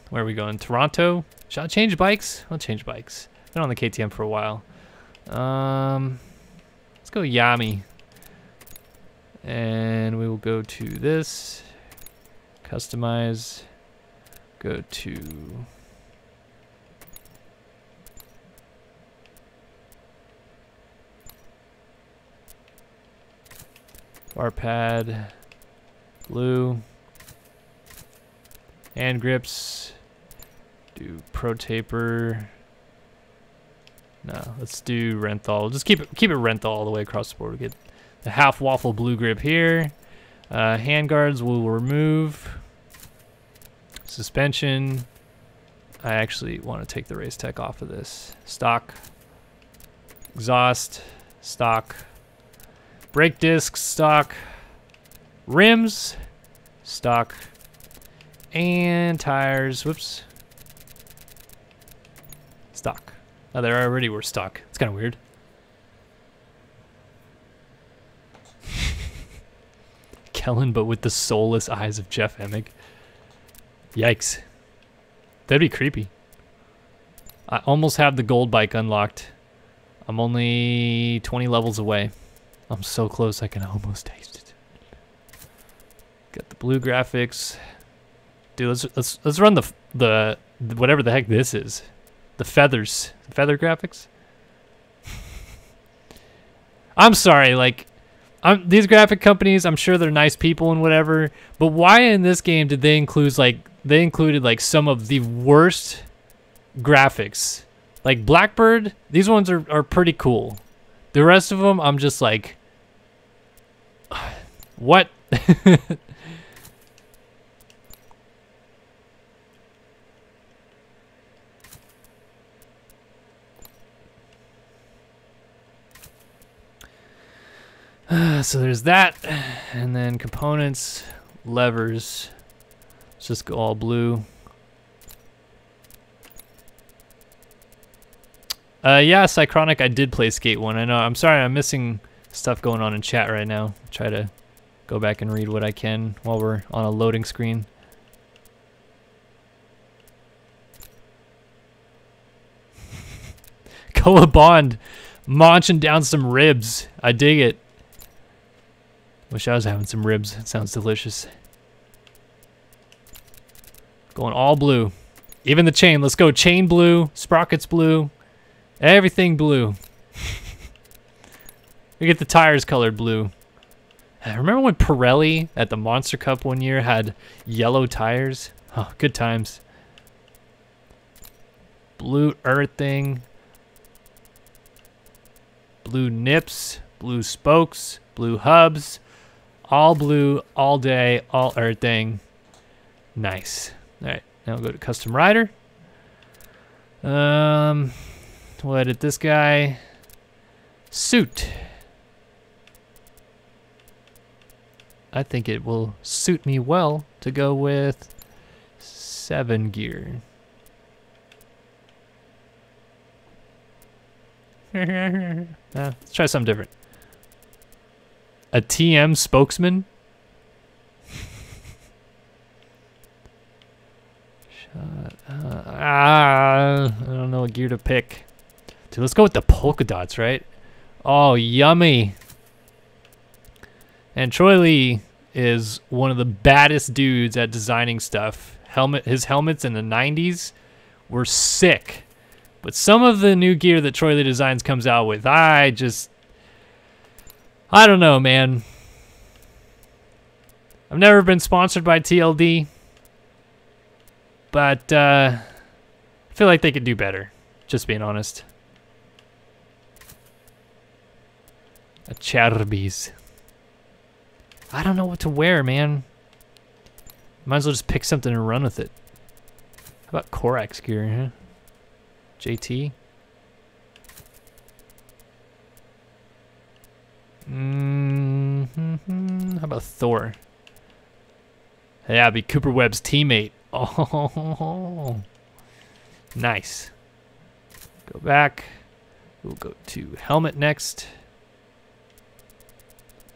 Where are we going? Toronto? Shall I change bikes? I'll change bikes. Been on the KTM for a while. Let's go Yami. And we will go to this. Customize. Go to... bar pad. Blue. Hand grips. Do pro taper. No, let's do Renthal. Just keep it Renthal all the way across the board. We get the half waffle blue grip here. Hand guards we'll remove. Suspension. I actually want to take the race tech off of this. Stock. Exhaust. Stock. Brake discs. Stock. Rims. Stock. And tires. Whoops. Stock. Oh, they already were stock. It's kind of weird. Kellen, but with the soulless eyes of Jeff Emig. Yikes. That'd be creepy. I almost have the gold bike unlocked. I'm only 20 levels away. I'm so close I can almost taste it. Got the blue graphics. Dude, let's run the whatever the heck this is. The feathers. The feather graphics? I'm sorry, like these graphic companies, I'm sure they're nice people and whatever, but why in this game did they include like some of the worst graphics? Like Blackbird, these ones are pretty cool. The rest of them, I'm just like, what? So there's that, and then components, levers. Let's just go all blue. Yeah, Cychronic, I did play Skate 1. I know. I'm sorry, I'm missing stuff going on in chat right now. Try to go back and read what I can while we're on a loading screen. Koa Bond, munching down some ribs. I dig it. Wish I was having some ribs. It sounds delicious. Going all blue. Even the chain. Let's go chain blue, sprockets blue, everything blue. We get the tires colored blue. I remember when Pirelli at the Monster Cup one year had yellow tires? Oh, good times. Blue earthing. Blue nips, blue spokes, blue hubs. All blue, all day, all earthing. Nice. All right, now we'll go to custom rider. We'll edit this guy. Suit. I think it will suit me well to go with 7 gear. Let's try something different. A TM spokesman? I don't know what gear to pick. Dude, let's go with the polka dots, right? Oh, yummy. And Troy Lee is one of the baddest dudes at designing stuff. His helmets in the 90s were sick. But some of the new gear that Troy Lee Designs comes out with, I don't know, man. I've never been sponsored by TLD, but I feel like they could do better, just being honest. A Charbis. I don't know what to wear, man. Might as well just pick something and run with it. How about Korax gear, huh? JT? How about Thor? Yeah, it'd be Cooper Webb's teammate. Oh, nice. Go back. We'll go to helmet next.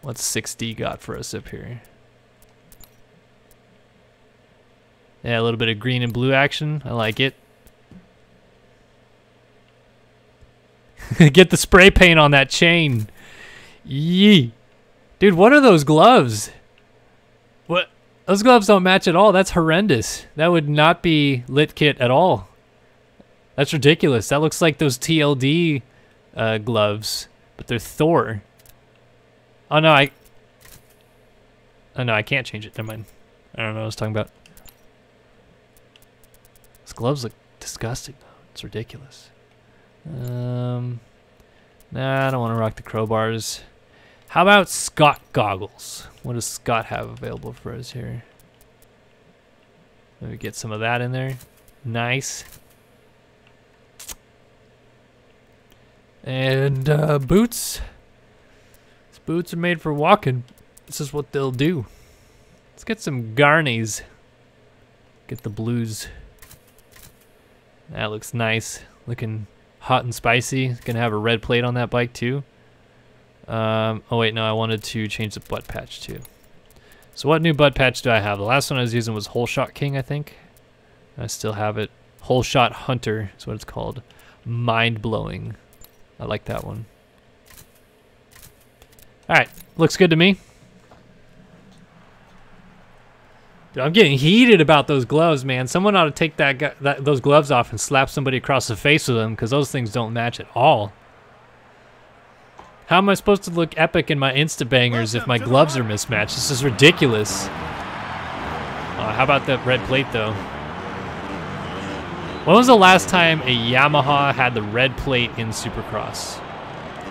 What's 6D got for us up here? Yeah, a little bit of green and blue action. I like it. Get the spray paint on that chain. Yee. Dude, what are those gloves? What? Those gloves don't match at all. That's horrendous. That would not be lit kit at all. That's ridiculous. That looks like those TLD gloves, but they're Thor. Oh no, I can't change it. Never mind. I don't know what I was talking about. Those gloves look disgusting though. It's ridiculous. Nah, I don't want to rock the crowbars. How about Scott goggles? What does Scott have available for us here? Maybe get some of that in there. Nice. And boots. These boots are made for walking. This is what they'll do. Let's get some Garnies. Get the blues. That looks nice. Looking hot and spicy. Gonna have a red plate on that bike too. Oh wait, no, I wanted to change the butt patch too. So what new butt patch do I have? The last one I was using was Hole Shot King, I think. I still have it. Hole Shot Hunter is what it's called. Mind blowing. I like that one. All right, looks good to me. Dude, I'm getting heated about those gloves, man. Someone ought to take those gloves off and slap somebody across the face with them, because those things don't match at all. How am I supposed to look epic in my Insta bangers if my gloves are mismatched? This is ridiculous. How about that red plate, though? When was the last time a Yamaha had the red plate in Supercross?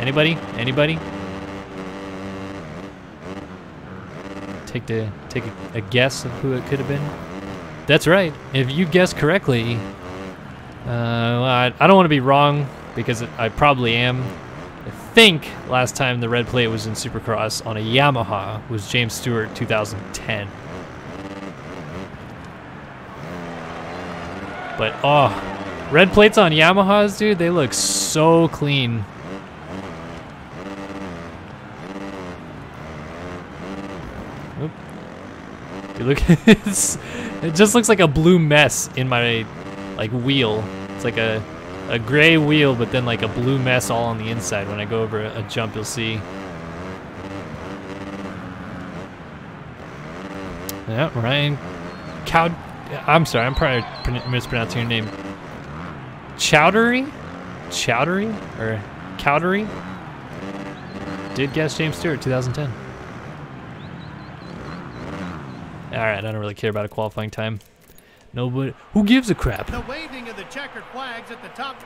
Anybody? Anybody? Take a guess of who it could have been? That's right. If you guess correctly, well, I don't want to be wrong because I probably am. I think last time the red plate was in Supercross on a Yamaha was James Stewart 2010. But oh, red plates on Yamahas, dude, they look so clean. Oop. Dude, look at this. It just looks like a blue mess in my like wheel. It's like a gray wheel, but then like a blue mess all on the inside. When I go over a jump, you'll see. Yeah, Ryan Cow. I'm sorry, I'm probably mispronouncing your name. Chowdhury? Chowdhury? Or Cowdery? Did guess James Stewart, 2010. Alright, I don't really care about a qualifying time. Nobody. Who gives a crap? The waving of the checkered flags at the top.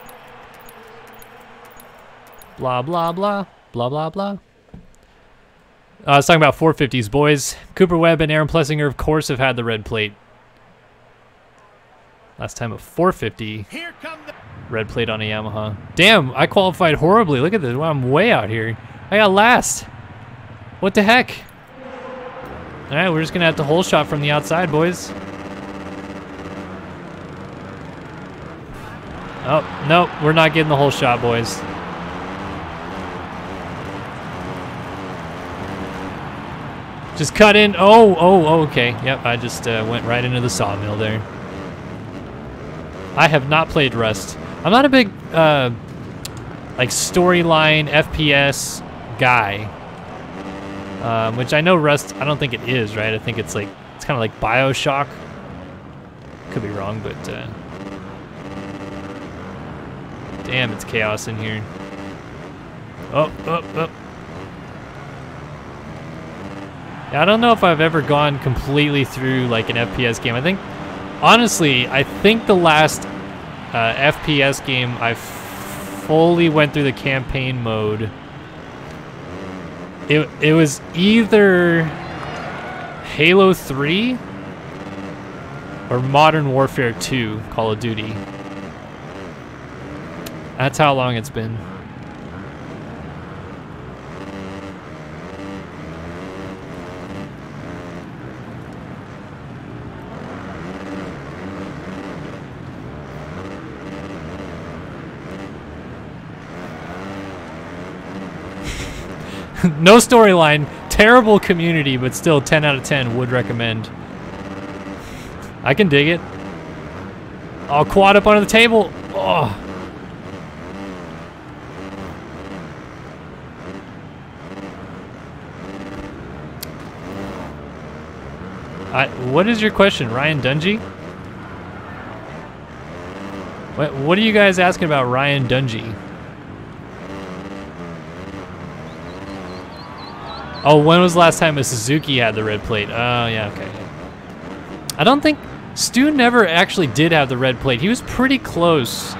Blah, blah, blah. Blah, blah, blah. I was talking about 450s, boys. Cooper Webb and Aaron Plessinger, of course, have had the red plate. Last time a 450 red plate on a Yamaha. Damn, I qualified horribly. Look at this. Wow, I'm way out here. I got last. What the heck? All right, we're just going to have to hole shot from the outside, boys. Oh, no, we're not getting the hole shot, boys. Just cut in. Oh, okay. Yep, I just went right into the sawmill there. I have not played Rust. I'm not a big like storyline FPS guy, which I know Rust. I don't think it is, right? I think it's like it's kind of like BioShock. Could be wrong, but damn, it's chaos in here. Oh. Yeah, I don't know if I've ever gone completely through like an FPS game. I think. Honestly, I think the last FPS game I fully went through the campaign mode, it was either Halo 3 or Modern Warfare 2, Call of Duty. That's how long it's been. No storyline, terrible community, but still 10 out of 10 would recommend. I can dig it. Oh, quad up under the table. Oh. What is your question, Ryan Dungy? What are you guys asking about Ryan Dungy? Oh, when was the last time a Suzuki had the red plate? Oh, yeah, okay. I don't think... Stu never actually did have the red plate. He was pretty close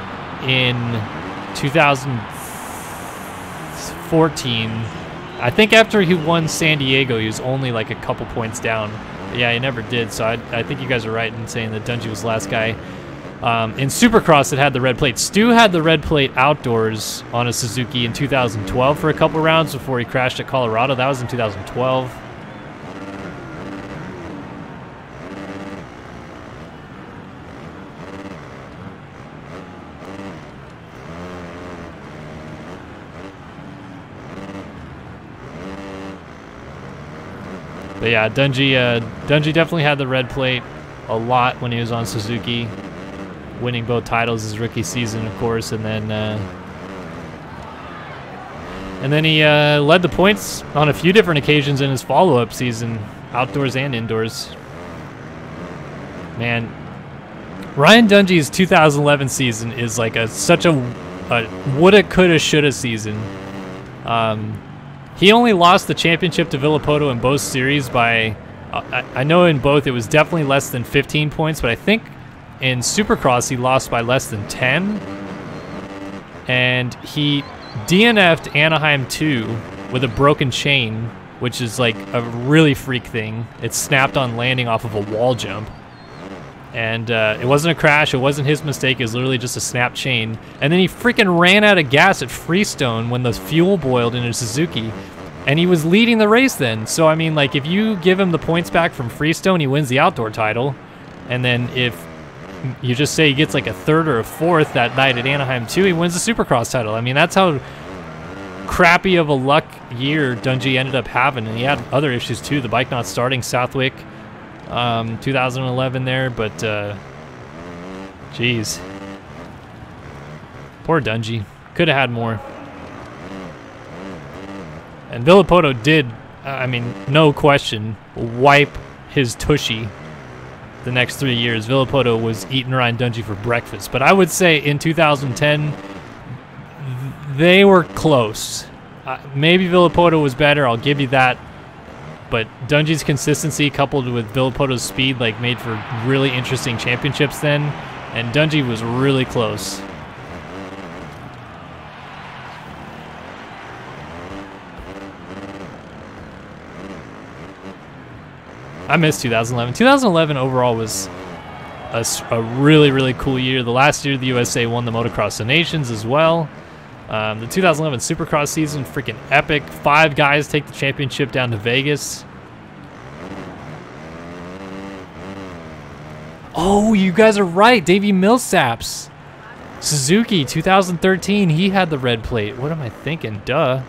in 2014. I think after he won San Diego, he was only like a couple points down. But yeah, he never did, so I think you guys are right in saying that Dungy was the last guy. In Supercross, it had the red plate. Stu had the red plate outdoors on a Suzuki in 2012 for a couple rounds before he crashed at Colorado. That was in 2012. But yeah, Dungey definitely had the red plate a lot when he was on Suzuki, winning both titles his rookie season, of course, and then he led the points on a few different occasions in his follow-up season, outdoors and indoors. Man, Ryan Dungey's 2011 season is like such a woulda, coulda, shoulda season. He only lost the championship to Villopoto in both series by, I know in both it was definitely less than 15 points, but I think in Supercross he lost by less than 10. And he DNF'd Anaheim 2 with a broken chain, which is like a really freak thing. It snapped on landing off of a wall jump. And it wasn't a crash, it wasn't his mistake, it was literally just a snapped chain. And then he freaking ran out of gas at Freestone when the fuel boiled in his Suzuki. And he was leading the race then. So, I mean, like, if you give him the points back from Freestone, he wins the outdoor title. And then if you just say he gets like a third or a fourth that night at Anaheim 2, he wins the Supercross title. I mean, that's how crappy of a luck year Dungey ended up having. And he had other issues too, the bike not starting, Southwick. 2011 there, but geez, poor Dungey, could have had more. And Villopoto did, I mean, no question, wipe his tushy the next 3 years. Villopoto was eating Ryan Dungey for breakfast, but I would say in 2010 they were close. Maybe Villopoto was better, I'll give you that. But Dungey's consistency coupled with Villopoto's speed like made for really interesting championships then, and Dungey was really close. I miss 2011. 2011 overall was a really, really cool year. The last year the USA won the Motocross of Nations as well. The 2011 Supercross season, freaking epic. 5 guys take the championship down to Vegas. Oh, you guys are right. Davey Millsaps. Suzuki, 2013, he had the red plate. What am I thinking? Duh.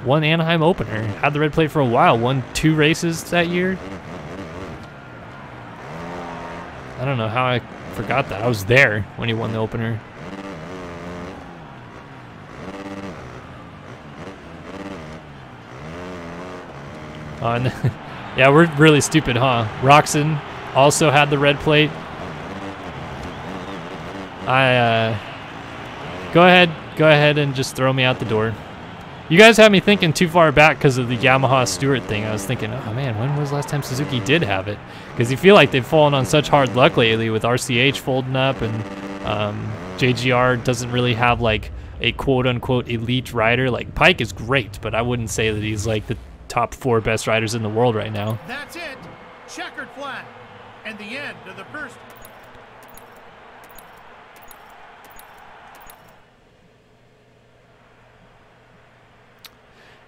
Won Anaheim opener. Had the red plate for a while. Won 2 races that year. I don't know how I forgot that. I was there when he won the opener. Yeah, we're really stupid, huh? Roxon also had the red plate. Go ahead and just throw me out the door. You guys have me thinking too far back because of the Yamaha Stewart thing. I was thinking, oh man, when was the last time Suzuki did have it? Because you feel like they've fallen on such hard luck lately with RCH folding up, and JGR doesn't really have like a quote-unquote elite rider. Like, Pike is great, but I wouldn't say that he's like the top 4 best riders in the world right now. That's it. Checkered flag. And the end of the first.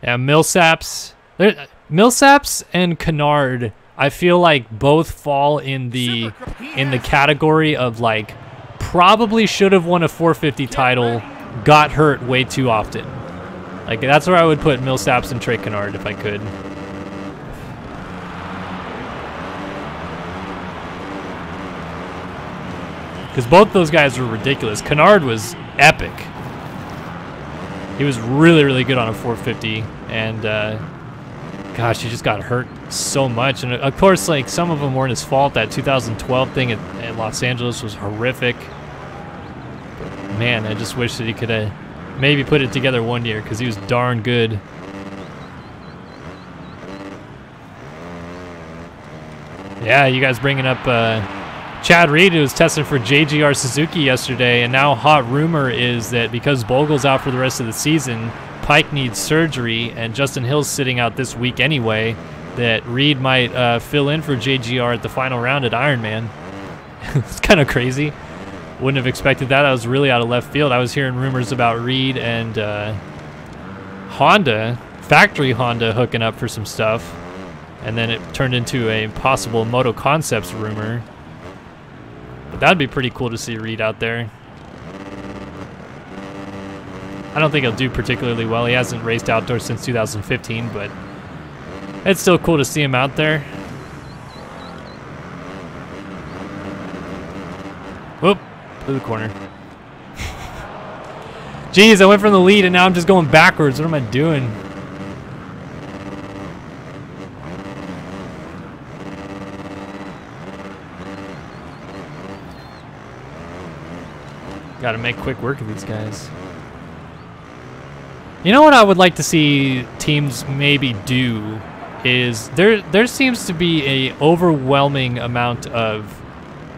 Yeah, Millsaps and Kennard, I feel like both fall in the category of like probably should have won a 450 title, got hurt way too often. Like, that's where I would put Millsaps and Trey Kennard if I could. Because both those guys were ridiculous. Kennard was epic. He was really, really good on a 450, and gosh, he just got hurt so much. And of course, like, some of them weren't his fault. That 2012 thing at Los Angeles was horrific. But man, I just wish that he could have maybe put it together one year, because he was darn good. Yeah, you guys bringing up Chad Reed, who was testing for JGR Suzuki yesterday, and now hot rumor is that because Bogle's out for the rest of the season, Pike needs surgery, and Justin Hill's sitting out this week anyway, that Reed might fill in for JGR at the final round at Ironman. It's kind of crazy. Wouldn't have expected that. That was really out of left field. I was hearing rumors about Reed and Honda, factory Honda, hooking up for some stuff. And then it turned into a possible Moto Concepts rumor. But that'd be pretty cool to see Reed out there. I don't think he'll do particularly well. He hasn't raced outdoors since 2015, but it's still cool to see him out there. Whoop, blew the corner. Jeez, I went from the lead and now I'm just going backwards. What am I doing? Gotta make quick work of these guys. You know what I would like to see teams maybe do is there seems to be a overwhelming amount of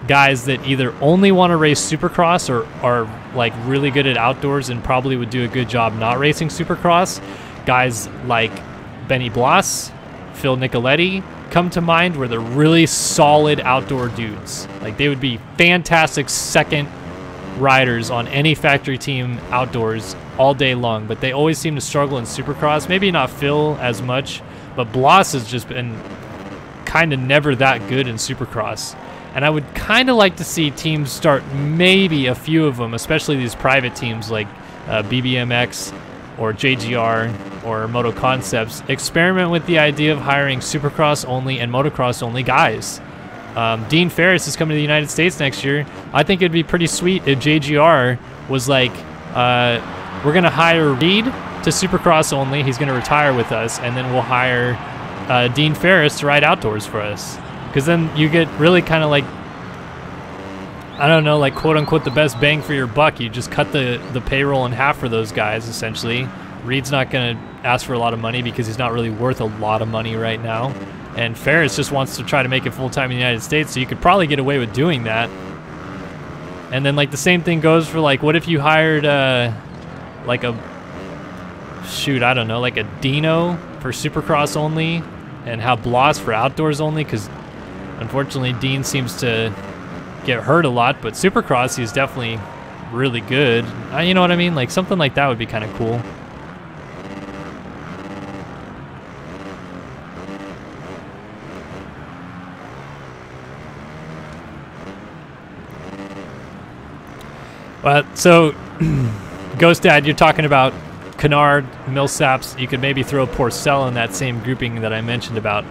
guys that either only want to race Supercross or are like really good at outdoors and probably would do a good job not racing Supercross. Guys like Benny Bloss, Phil Nicoletti come to mind, where they're really solid outdoor dudes. Like they would be fantastic second riders on any factory team outdoors all day long, but they always seem to struggle in Supercross. Maybe not Phil as much, but Bloss has just been kind of never that good in Supercross. And I would kind of like to see teams start, maybe a few of them, especially these private teams like BBMX or JGR or Moto Concepts, experiment with the idea of hiring Supercross only and Motocross only guys. Dean Ferris is coming to the United States next year. I think it'd be pretty sweet if JGR was like, we're going to hire Reed to Supercross only. He's going to retire with us, and then we'll hire Dean Ferris to ride outdoors for us. Because then you get really kind of like, I don't know, like quote-unquote the best bang for your buck. You just cut the payroll in half for those guys, essentially. Reed's not going to ask for a lot of money because he's not really worth a lot of money right now. And Ferris just wants to try to make it full-time in the United States, so you could probably get away with doing that. And then like the same thing goes for like, what if you hired like a, shoot, I don't know, like a Dino for Supercross only and have Bloss for outdoors only, because unfortunately Dean seems to get hurt a lot, but Supercross he's definitely really good. You know what I mean? Like something like that would be kind of cool. So, Ghost Dad, you're talking about Kennard, Millsaps. You could maybe throw Porcel in that same grouping that I mentioned about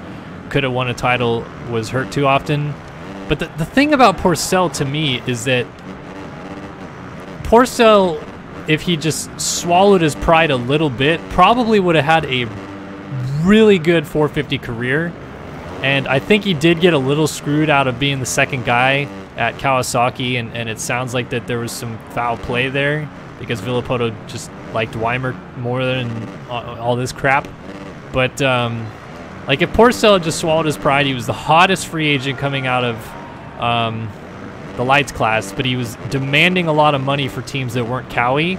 could have won a title, was hurt too often. But the thing about Porcel to me is that Porcel, if he just swallowed his pride a little bit, probably would have had a really good 450 career. And I think he did get a little screwed out of being the second guy at Kawasaki, and it sounds like that there was some foul play there because Villopoto just liked Weimer more than all this crap. But like if Porcel just swallowed his pride, he was the hottest free agent coming out of the lights class, but he was demanding a lot of money for teams that weren't Cowie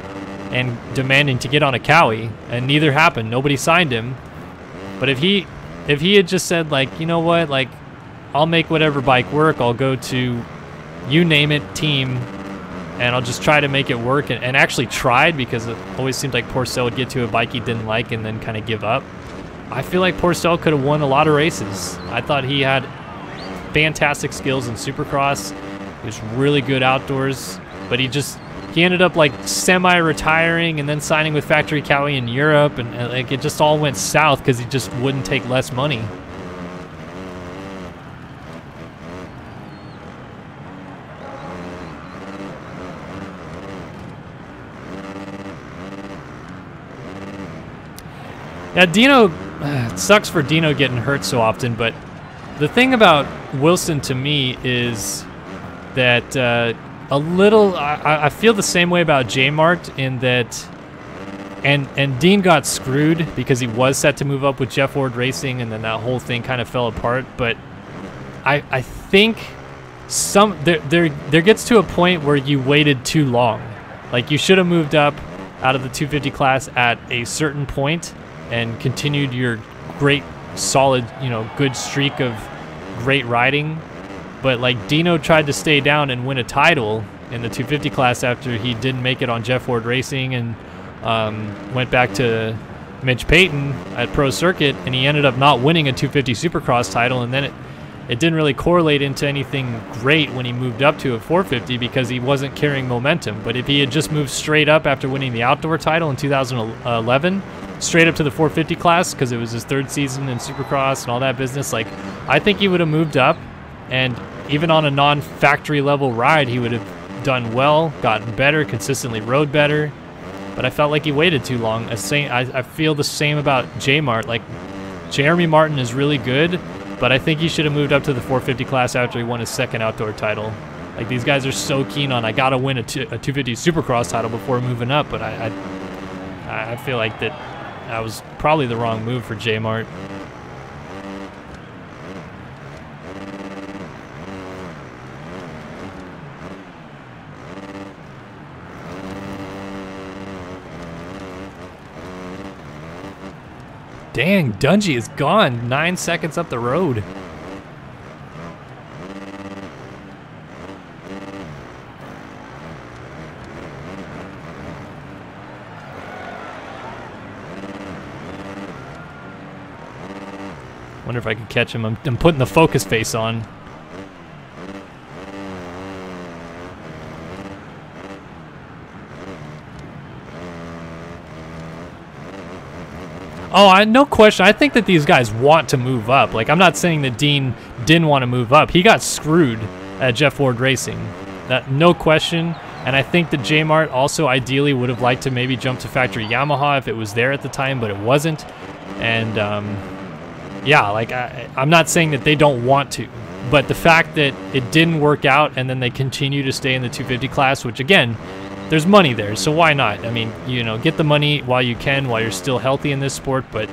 and demanding to get on a Cowie, and neither happened. Nobody signed him. But if he had just said, like, you know what, like, I'll make whatever bike work, I'll go to you name it team, and I'll just try to make it work, and actually tried, because it always seemed like Porcel would get to a bike he didn't like and then kind of give up. I feel like Porcel could have won a lot of races. I thought he had fantastic skills in Supercross. He was really good outdoors, but he ended up like semi-retiring and then signing with Factory Cowie in Europe, and like it just all went south because he just wouldn't take less money. Yeah, Dino, it sucks for Dino getting hurt so often, but the thing about Wilson to me is that a little, I feel the same way about J-Mart in that, and Dean got screwed because he was set to move up with Jeff Ward Racing, and then that whole thing kind of fell apart. But I think there gets to a point where you waited too long. Like, you should have moved up out of the 250 class at a certain point and continued your great, solid, good streak of great riding. But like Dino tried to stay down and win a title, in the 250 class after he didn't make it on Jeff Ford Racing and went back to Mitch Payton at Pro Circuit, and he ended up not winning a 250 Supercross title, and then it didn't really correlate into anything great when he moved up to a 450 because he wasn't carrying momentum. But if he had just moved straight up after winning the outdoor title in 2011, straight up to the 450 class because it was his 3rd season in Supercross and all that business, like, I think he would have moved up, and even on a non-factory level ride, he would have done well, gotten better, consistently rode better. But I felt like he waited too long. I feel the same about J-Mart. Like, Jeremy Martin is really good, but I think he should have moved up to the 450 class after he won his 2nd outdoor title. Like, these guys are so keen on, I gotta win a 250 Supercross title before moving up, but I feel like that was probably the wrong move for J-Mart. Dang, Dungey is gone 9 seconds up the road. Wonder if I could catch him. I'm putting the focus face on. Oh, no question. I think that these guys want to move up. Like, I'm not saying that Dean didn't want to move up. He got screwed at Jeff Ford Racing. That, no question. And I think that J-Mart also ideally would have liked to maybe jump to factory Yamaha if it was there at the time, but it wasn't. And, yeah, like, I'm not saying that they don't want to. But the fact that it didn't work out and then they continue to stay in the 250 class, which, again, there's money there, so why not? I mean, you know, get the money while you can, while you're still healthy in this sport, but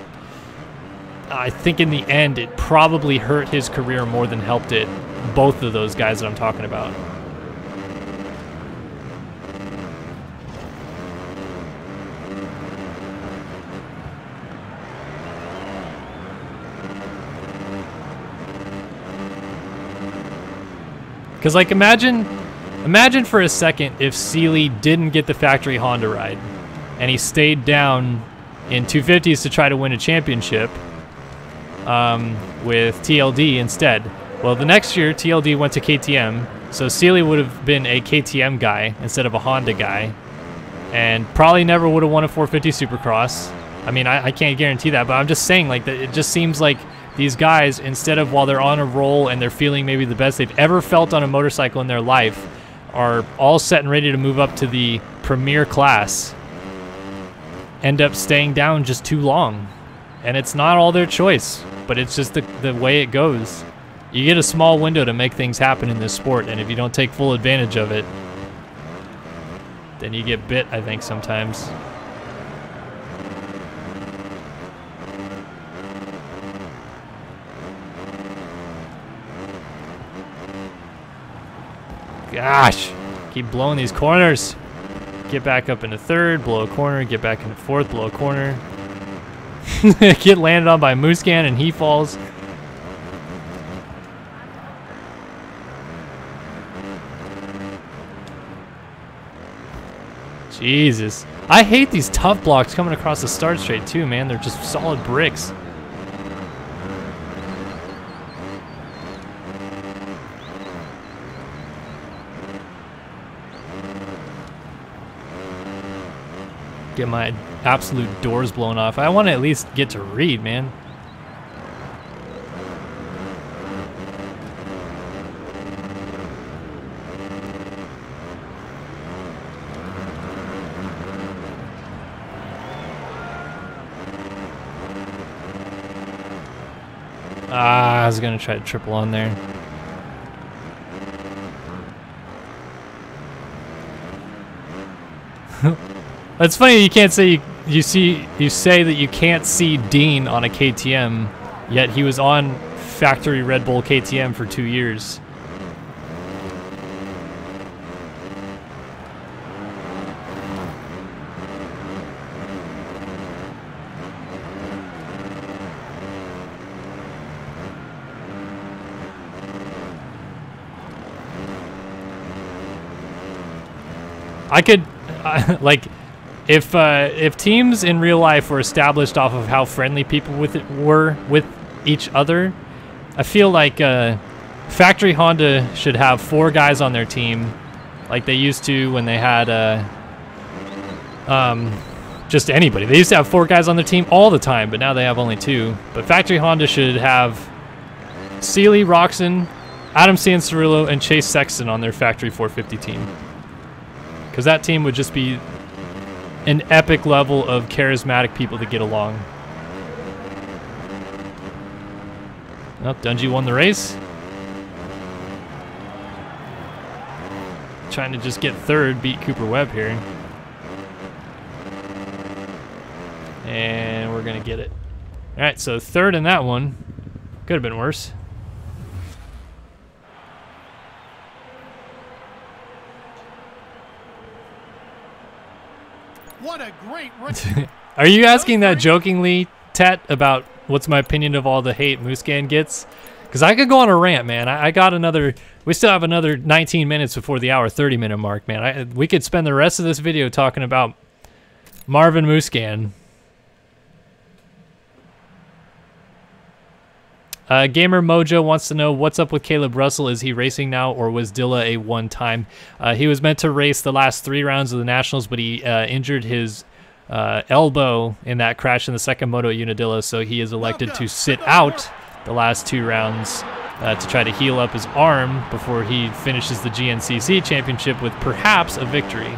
I think in the end it probably hurt his career more than helped it, both of those guys that I'm talking about. Because, like, imagine for a second if Seeley didn't get the factory Honda ride and he stayed down in 250s to try to win a championship with TLD instead. Well, the next year, TLD went to KTM, so Seeley would have been a KTM guy instead of a Honda guy, and probably never would have won a 450 Supercross. I mean, I can't guarantee that, but I'm just saying, like, that it just seems like these guys, instead of while they're on a roll and they're feeling maybe the best they've ever felt on a motorcycle in their life, are all set and ready to move up to the premier class, end up staying down just too long. And it's not all their choice, but it's just the way it goes. You get a small window to make things happen in this sport, and if you don't take full advantage of it, then you get bit, I think, sometimes. Gosh, keep blowing these corners. Get back up into 3rd, blow a corner, get back into 4th, blow a corner. Get landed on by Muscan and he falls. Jesus. I hate these tough blocks coming across the start straight too, man. They're just solid bricks. Get my absolute doors blown off. I want to at least get to read, man. I was going to try to triple on there. It's funny you can't say you say that you can't see Dean on a KTM, yet he was on factory Red Bull KTM for 2 years. I could, like, if teams in real life were established off of how friendly people were with each other, I feel like Factory Honda should have 4 guys on their team, like they used to when they had just anybody. They used to have 4 guys on their team all the time, but now they have only 2. But Factory Honda should have Seeley, Roxon, Adam Cianciarulo, and Chase Sexton on their Factory 450 team. Because that team would just be an epic level of charismatic people to get along. Oh, Dungey won the race. Trying to just get 3rd, beat Cooper Webb here. And we're going to get it. All right, so 3rd in that one. Could have been worse. What a great race. Are you asking that jokingly, Tet, about what's my opinion of all the hate Musquin gets? Because I could go on a rant, man. I got another... We still have another 19 minutes before the hour 30-minute mark, man. We could spend the rest of this video talking about Marvin Musquin. Gamer Mojo wants to know what's up with Caleb Russell. Is he racing now, or was Dilla a one-time? He was meant to race the last 3 rounds of the Nationals, but he injured his elbow in that crash in the second moto at Unadilla, so he is elected to sit out the last 2 rounds to try to heal up his arm before he finishes the GNCC championship with perhaps a victory.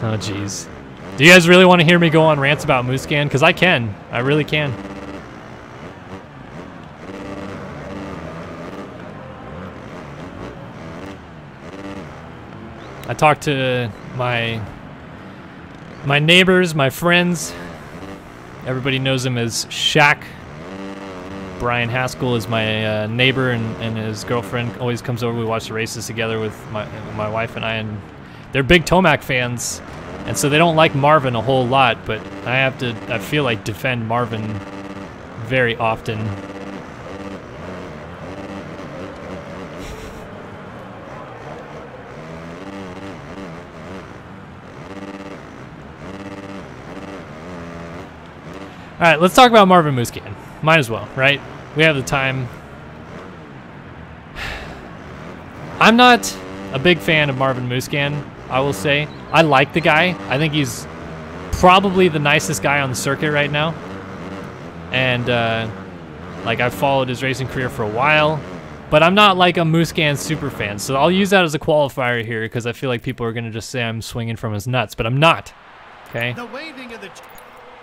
Oh, jeez. Do you guys really want to hear me go on rants about Musquin? Because I can. I really can. I talked to my neighbors, my friends. Everybody knows him as Shaq. Brian Haskell is my neighbor, and his girlfriend always comes over. We watch the races together with my wife and I, and they're big Tomac fans, and so they don't like Marvin a whole lot, but I feel like defend Marvin very often. All right, let's talk about Marvin Musquin. Might as well, right? We have the time. I'm not a big fan of Marvin Musquin, I will say. I like the guy. I think he's probably the nicest guy on the circuit right now. And, like, I've followed his racing career for a while. But I'm not, like, a Musquin super fan. So I'll use that as a qualifier here because I feel like people are going to just say I'm swinging from his nuts. But I'm not, okay? The waving of the...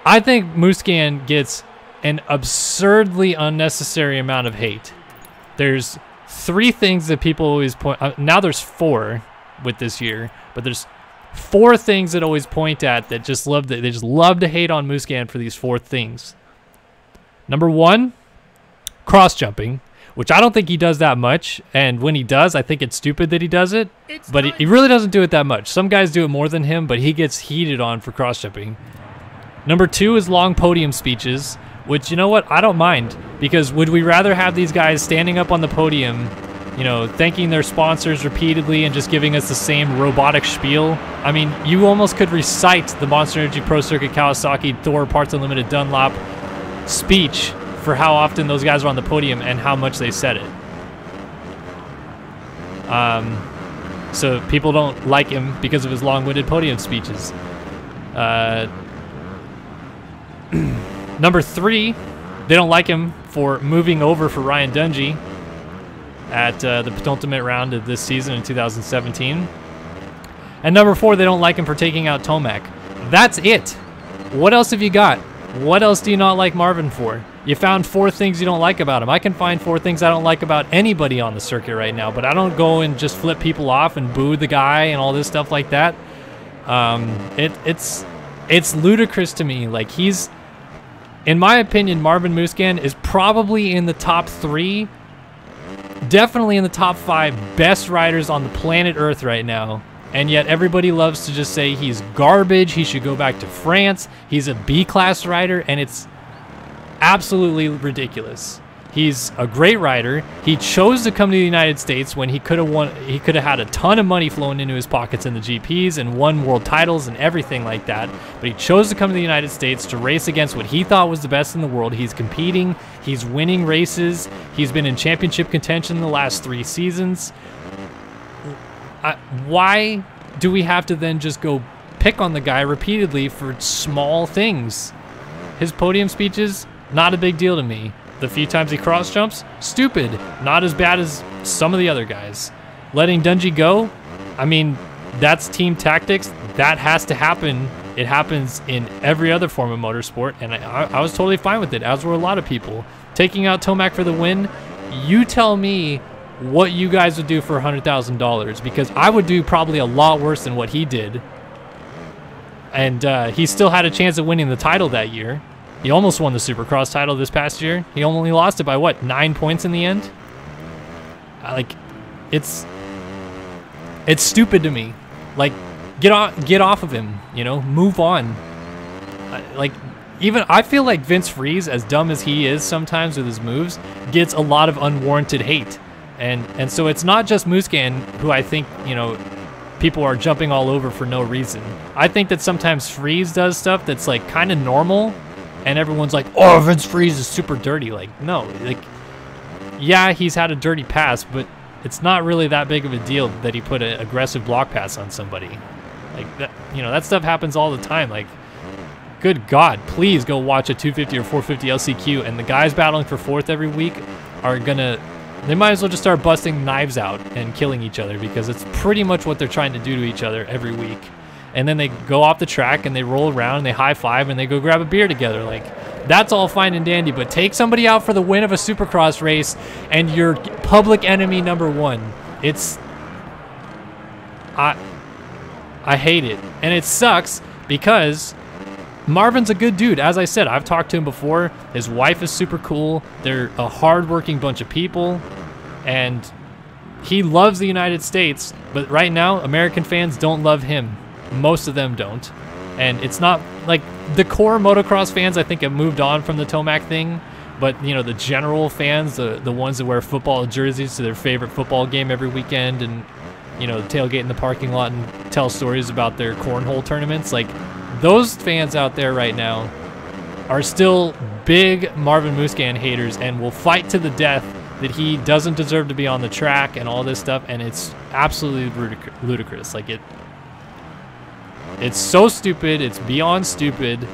I think Musquin gets an absurdly unnecessary amount of hate. There's 3 things that people always point... now there's 4 with this year, but there's 4 things that always point at that just love they just love to hate on Musquin for these 4 things. Number 1, cross jumping, which I don't think he does that much, and when he does, I think it's stupid that he does it, but he really doesn't do it that much. Some guys do it more than him, but he gets heated on for cross jumping. Number 2 is long podium speeches, which, you know what, I don't mind, because would we rather have these guys standing up on the podium, you know, thanking their sponsors repeatedly and just giving us the same robotic spiel? I mean, you almost could recite the Monster Energy Pro Circuit Kawasaki Thor Parts Unlimited Dunlop speech for how often those guys are on the podium and how much they said it. So people don't like him because of his long-winded podium speeches. Number 3, they don't like him for moving over for Ryan Dungey at the penultimate round of this season in 2017. And number 4, they don't like him for taking out Tomac. That's it. What else have you got? What else do you not like Marvin for? You found 4 things you don't like about him. I can find 4 things I don't like about anybody on the circuit right now, but I don't go and just flip people off and boo the guy and all this stuff like that. It's ludicrous to me. Like, he's, in my opinion, Marvin Musquin is probably in the top 3, definitely in the top 5 best riders on the planet Earth right now. And yet everybody loves to just say he's garbage, he should go back to France, he's a B-class rider, and it's absolutely ridiculous. He's a great rider. He chose to come to the United States when he could have had a ton of money flowing into his pockets in the GPs and won world titles and everything like that. But he chose to come to the United States to race against what he thought was the best in the world. He's competing, he's winning races, he's been in championship contention the last 3 seasons. Why do we have to then just go pick on the guy repeatedly for small things? His podium speeches, not a big deal to me. The few times he cross jumps, stupid. Not as bad as some of the other guys. Letting Dungey go, I mean, that's team tactics. That has to happen. It happens in every other form of motorsport, and I was totally fine with it, as were a lot of people. Taking out Tomac for the win, you tell me what you guys would do for $100,000, because I would do probably a lot worse than what he did. And he still had a chance at winning the title that year. He almost won the Supercross title this past year. He only lost it by, what, 9 points in the end? Like, it's stupid to me. Like, get off of him, you know? Move on. Like, even I feel like Vince Freeze, as dumb as he is sometimes with his moves, gets a lot of unwarranted hate. And so it's not just Musquin who I think, you know, people are jumping all over for no reason. I think that sometimes Freeze does stuff that's like kind of normal, and everyone's like, oh, Vince Freeze is super dirty. Like, no, like, yeah, he's had a dirty past, but it's not really that big of a deal that he put an aggressive block pass on somebody. Like, that, you know, that stuff happens all the time. Like, good God, please go watch a 250 or 450 LCQ, and the guys battling for 4th every week are gonna, they might as well just start busting knives out and killing each other, because it's pretty much what they're trying to do to each other every week. And then they go off the track and they roll around and they high-five and they go grab a beer together. Like, that's all fine and dandy, but take somebody out for the win of a Supercross race and you're public enemy number 1. It's, I hate it. And it sucks because Marvin's a good dude. As I said, I've talked to him before. His wife is super cool. They're a hard-working bunch of people, and he loves the United States, but right now, American fans don't love him. Most of them don't. And it's not like the core motocross fans, I think, have moved on from the Tomac thing, but you know, the general fans, the ones that wear football jerseys to their favorite football game every weekend, and you know, tailgate in the parking lot and tell stories about their cornhole tournaments, like, those fans out there right now are still big Marvin Musquin haters and will fight to the death that he doesn't deserve to be on the track and all this stuff, and it's absolutely ludicrous. Like, it's so stupid, it's beyond stupid,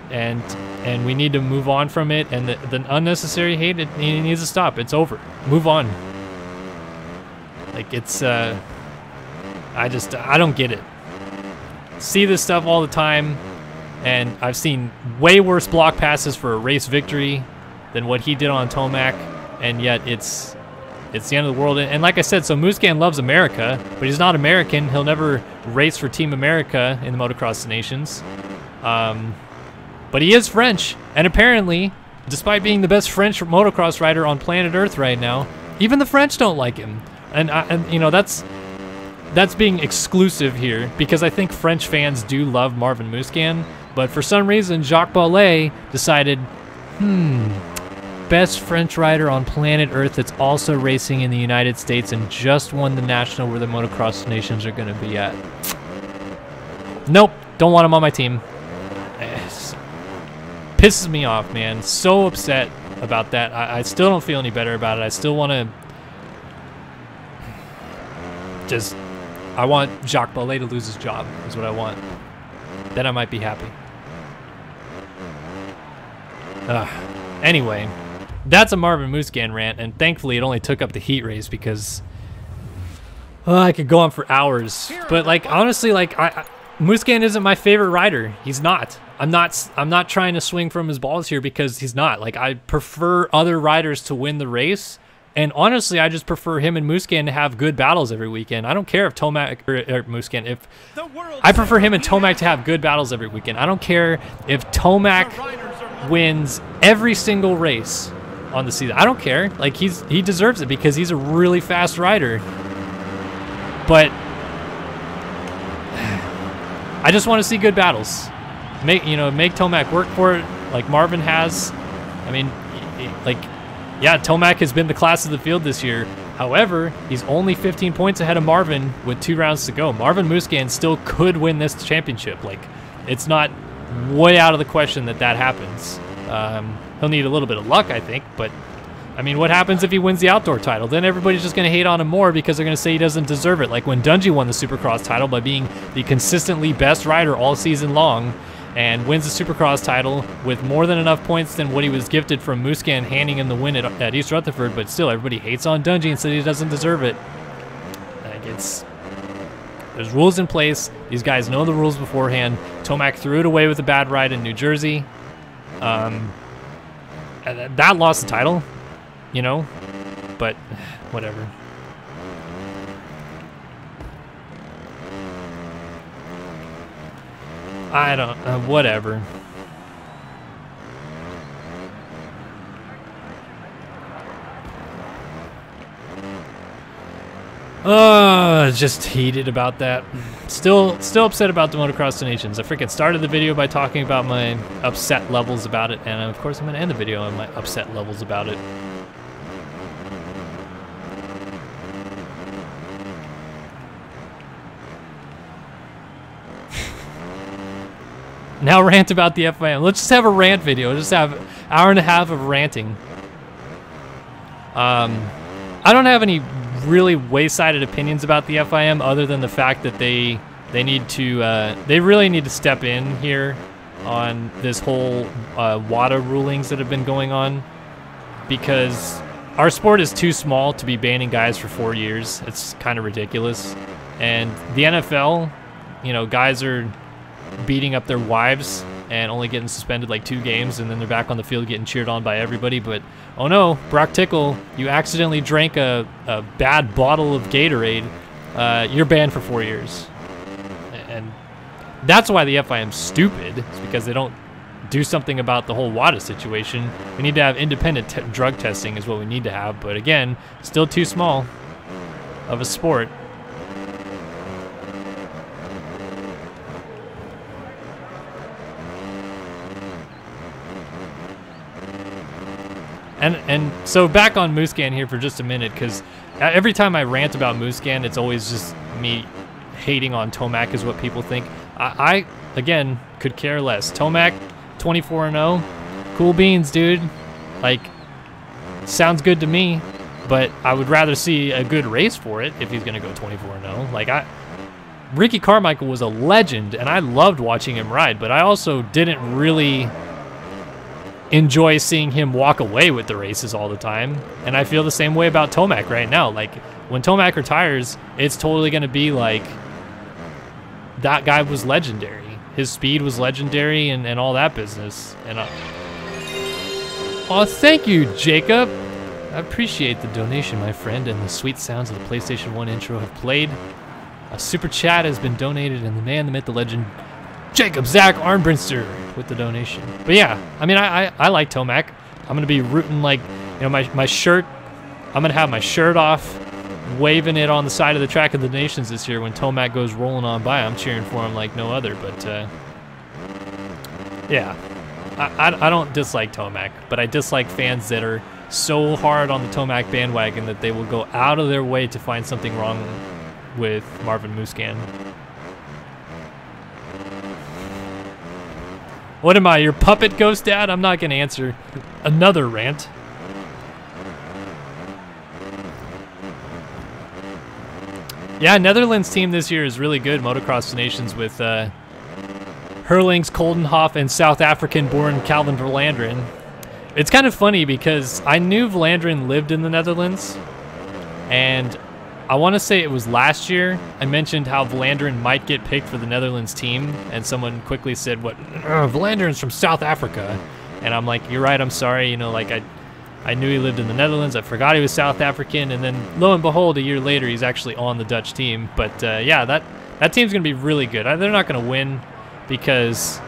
and we need to move on from it, and the unnecessary hate, it needs to stop. It's over. Move on. Like, it's, I don't get it. See this stuff all the time, and I've seen way worse block passes for a race victory than what he did on Tomac, and yet it's the end of the world. And like I said, so Musquin loves America, but he's not American. He'll never race for Team America in the Motocross Nations. But he is French, and apparently, despite being the best French motocross rider on planet Earth right now, even the French don't like him. And you know, that's being exclusive here, because I think French fans do love Marvin Musquin, but for some reason, Jacques Ballet decided, best French rider on planet Earth that's also racing in the United States and just won the national where the motocross nations are going to be at. Nope, don't want him on my team. Pisses me off, man. So upset about that. I still don't feel any better about it. I still want to just, I want Jacques Ballet to lose his job, is what I want. Then I might be happy. Anyway, that's a Marvin Musquin rant, and thankfully it only took up the heat race, because I could go on for hours. But like, honestly, like, Musquin isn't my favorite rider. He's not. I'm not trying to swing from his balls here, because he's not. Like, I prefer other riders to win the race. And honestly, I just prefer him and Musquin to have good battles every weekend. I don't care if Tomac or Musquin. If I prefer him and Tomac to have good battles every weekend. I don't care if Tomac wins every single race on the season. I don't care. Like, he deserves it, because he's a really fast rider. But I just want to see good battles. Make Tomac work for it like Marvin has. I mean, like, yeah, Tomac has been the class of the field this year. However, he's only 15 points ahead of Marvin with 2 rounds to go. Marvin Musquin still could win this championship. Like, it's not way out of the question that happens. He'll need a little bit of luck, I think, but I mean, what happens if he wins the outdoor title? Then everybody's just going to hate on him more because they're going to say he doesn't deserve it. Like when Dungey won the Supercross title by being the consistently best rider all season long and wins the Supercross title with more than enough points than what he was gifted from Musquin handing him the win at East Rutherford, but still everybody hates on Dungey and says he doesn't deserve it. Like there's rules in place. These guys know the rules beforehand. Tomac threw it away with a bad ride in New Jersey. That lost the title. You know, but whatever. I don't, whatever. Just heated about that. Still upset about the Motocross Donations. I freaking started the video by talking about my upset levels about it, and of course I'm gonna end the video on my upset levels about it. Now rant about the FIM. Let's just have a rant video. Let's just have an hour and a half of ranting. I don't have any really wayside opinions about the FIM other than the fact that they really need to step in here on this whole WADA rulings that have been going on, because our sport is too small to be banning guys for 4 years. It's kind of ridiculous. And the NFL, you know, guys are beating up their wives and only getting suspended like 2 games, and then they're back on the field getting cheered on by everybody. But oh no, Brock Tickle, you accidentally drank a bad bottle of Gatorade, you're banned for 4 years. And that's why the FIM's stupid. It's because they don't do something about the whole WADA situation. We need to have independent drug testing is what we need to have, but again, still too small of a sport. And so back on Musquin here for just a minute, because every time I rant about Musquin, it's always just me hating on Tomac is what people think. I again, could care less. Tomac, 24-0, cool beans, dude. Like, sounds good to me, but I would rather see a good race for it if he's going to go 24-0. Like, Ricky Carmichael was a legend, and I loved watching him ride, but I also didn't really enjoy seeing him walk away with the races all the time. And I feel the same way about Tomac right now. Like, when Tomac retires, it's totally going to be like, that guy was legendary. His speed was legendary and all that business. And oh, thank you, Jacob. I appreciate the donation, my friend, and the sweet sounds of the PlayStation 1 intro have played. A super chat has been donated, and the man, the myth, the legend, Jacob Zach Armbrinster with the donation. But yeah, I mean, I like Tomac. I'm going to be rooting, like, you know, my shirt. I'm going to have my shirt off, waving it on the side of the track of the nations this year when Tomac goes rolling on by. I'm cheering for him like no other. But yeah, I don't dislike Tomac, but I dislike fans that are so hard on the Tomac bandwagon that they will go out of their way to find something wrong with Marvin Musquin. What am I, your puppet ghost dad? I'm not going to answer another rant. Yeah, Netherlands team this year is really good. Motocross Nations with Hurlings, Koldenhoff, and South African-born Calvin Verlanderen. It's kind of funny because I knew Verlanderen lived in the Netherlands, and I want to say it was last year I mentioned how Verlanderen might get picked for the Netherlands team, and someone quickly said, "What? Verlanderen's from South Africa," and I'm like, "You're right. I'm sorry. You know, like I knew he lived in the Netherlands. I forgot he was South African, and then lo and behold, a year later, he's actually on the Dutch team." But yeah, that team's gonna be really good. They're not gonna win because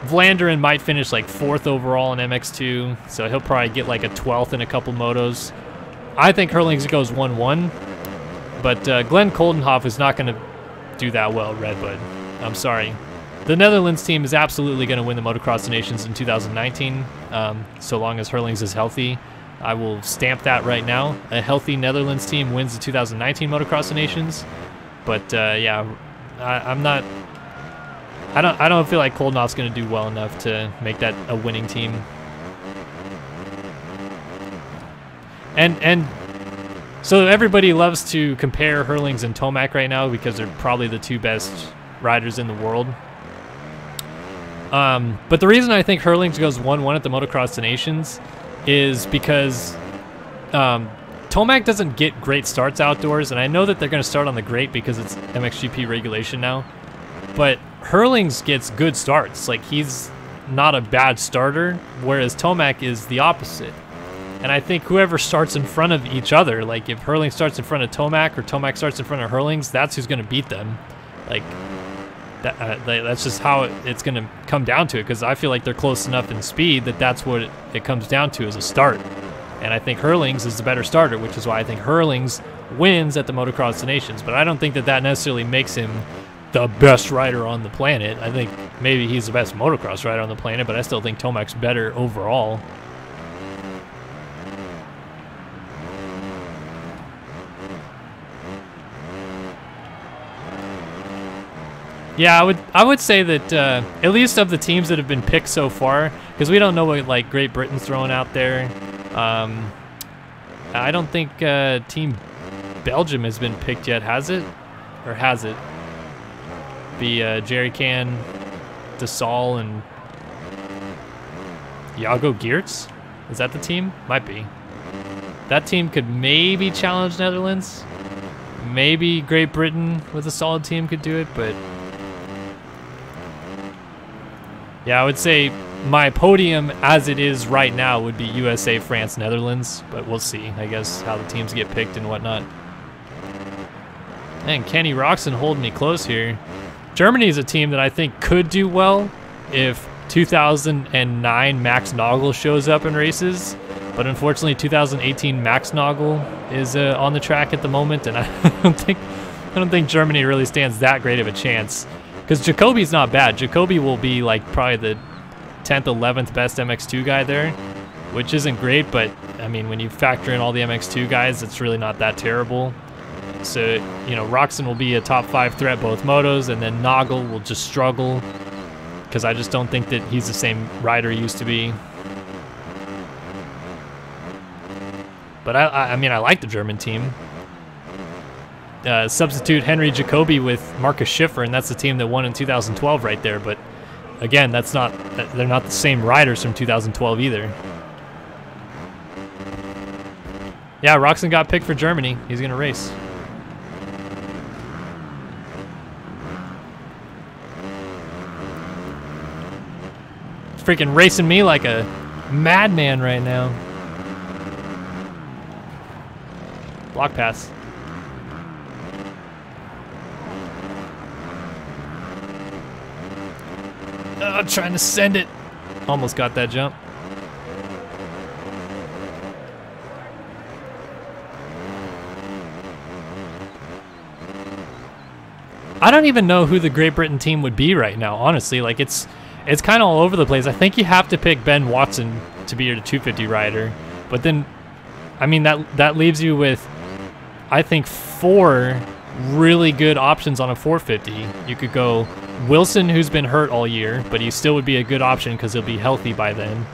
Verlanderen might finish like 4th overall in MX2, so he'll probably get like a 12th in a couple motos. I think Hurlings goes 1-1. But Glenn Koldenhoff is not going to do that well, Redbud. I'm sorry. the Netherlands team is absolutely going to win the Motocross of Nations in 2019, so long as Hurlings is healthy. I will stamp that right now. A healthy Netherlands team wins the 2019 Motocross of Nations. But yeah, I don't feel like Koldenhoff's going to do well enough to make that a winning team. And so everybody loves to compare Hurlings and Tomac right now because they're probably the two best riders in the world. But the reason I think Hurlings goes 1-1 at the Motocross of Nations is because Tomac doesn't get great starts outdoors, and I know that they're going to start on the grate because it's MXGP regulation now, but Hurlings gets good starts. Like, he's not a bad starter, whereas Tomac is the opposite. And I think whoever starts in front of each other, like if Hurling starts in front of Tomac or Tomac starts in front of Hurlings, that's who's going to beat them. Like, that's just how it's going to come down to it, because I feel like they're close enough in speed that that's what it comes down to, is a start. And I think Hurlings is the better starter, which is why I think Hurlings wins at the Motocross of Nations. But I don't think that that necessarily makes him the best rider on the planet. I think maybe he's the best motocross rider on the planet, but I still think Tomac's better overall. Yeah, I would say that at least of the teams that have been picked so far, because we don't know what like Great Britain's throwing out there. I don't think Team Belgium has been picked yet, has it? Or has it? The Jerry Can, DeSalle, and Jago Geerts? Is that the team? Might be. That team could maybe challenge Netherlands. Maybe Great Britain with a solid team could do it, but yeah, I would say my podium as it is right now would be USA, France, Netherlands, but we'll see, I guess, how the teams get picked and whatnot. Man, Kenny Roxon holding me close here. Germany is a team that I think could do well if 2009 Max Nagel shows up in races, but unfortunately 2018 Max Nagel is on the track at the moment, and I don't think Germany really stands that great of a chance. Because Jacoby's not bad. Jacoby will be like probably the 10th, 11th best MX2 guy there, which isn't great, but I mean, when you factor in all the MX2 guys, it's really not that terrible. So, you know, Roxon will be a top 5 threat both motos, and then Nagel will just struggle because I just don't think that he's the same rider he used to be. But I mean, I like the German team. Substitute Henry Jacoby with Marcus Schiffer, and that's the team that won in 2012 right there. But again, they're not the same riders from 2012 either. Yeah, Roxon got picked for Germany. He's gonna race. He's freaking racing me like a madman right now. Block pass. Oh, trying to send it. Almost got that jump. I don't even know who the Great Britain team would be right now, honestly. Like, it's kind of all over the place. I think you have to pick Ben Watson to be your 250 rider. But then, I mean, that leaves you with, I think, 4 really good options on a 450. You could go Wilson, who's been hurt all year, but he still would be a good option because he'll be healthy by then.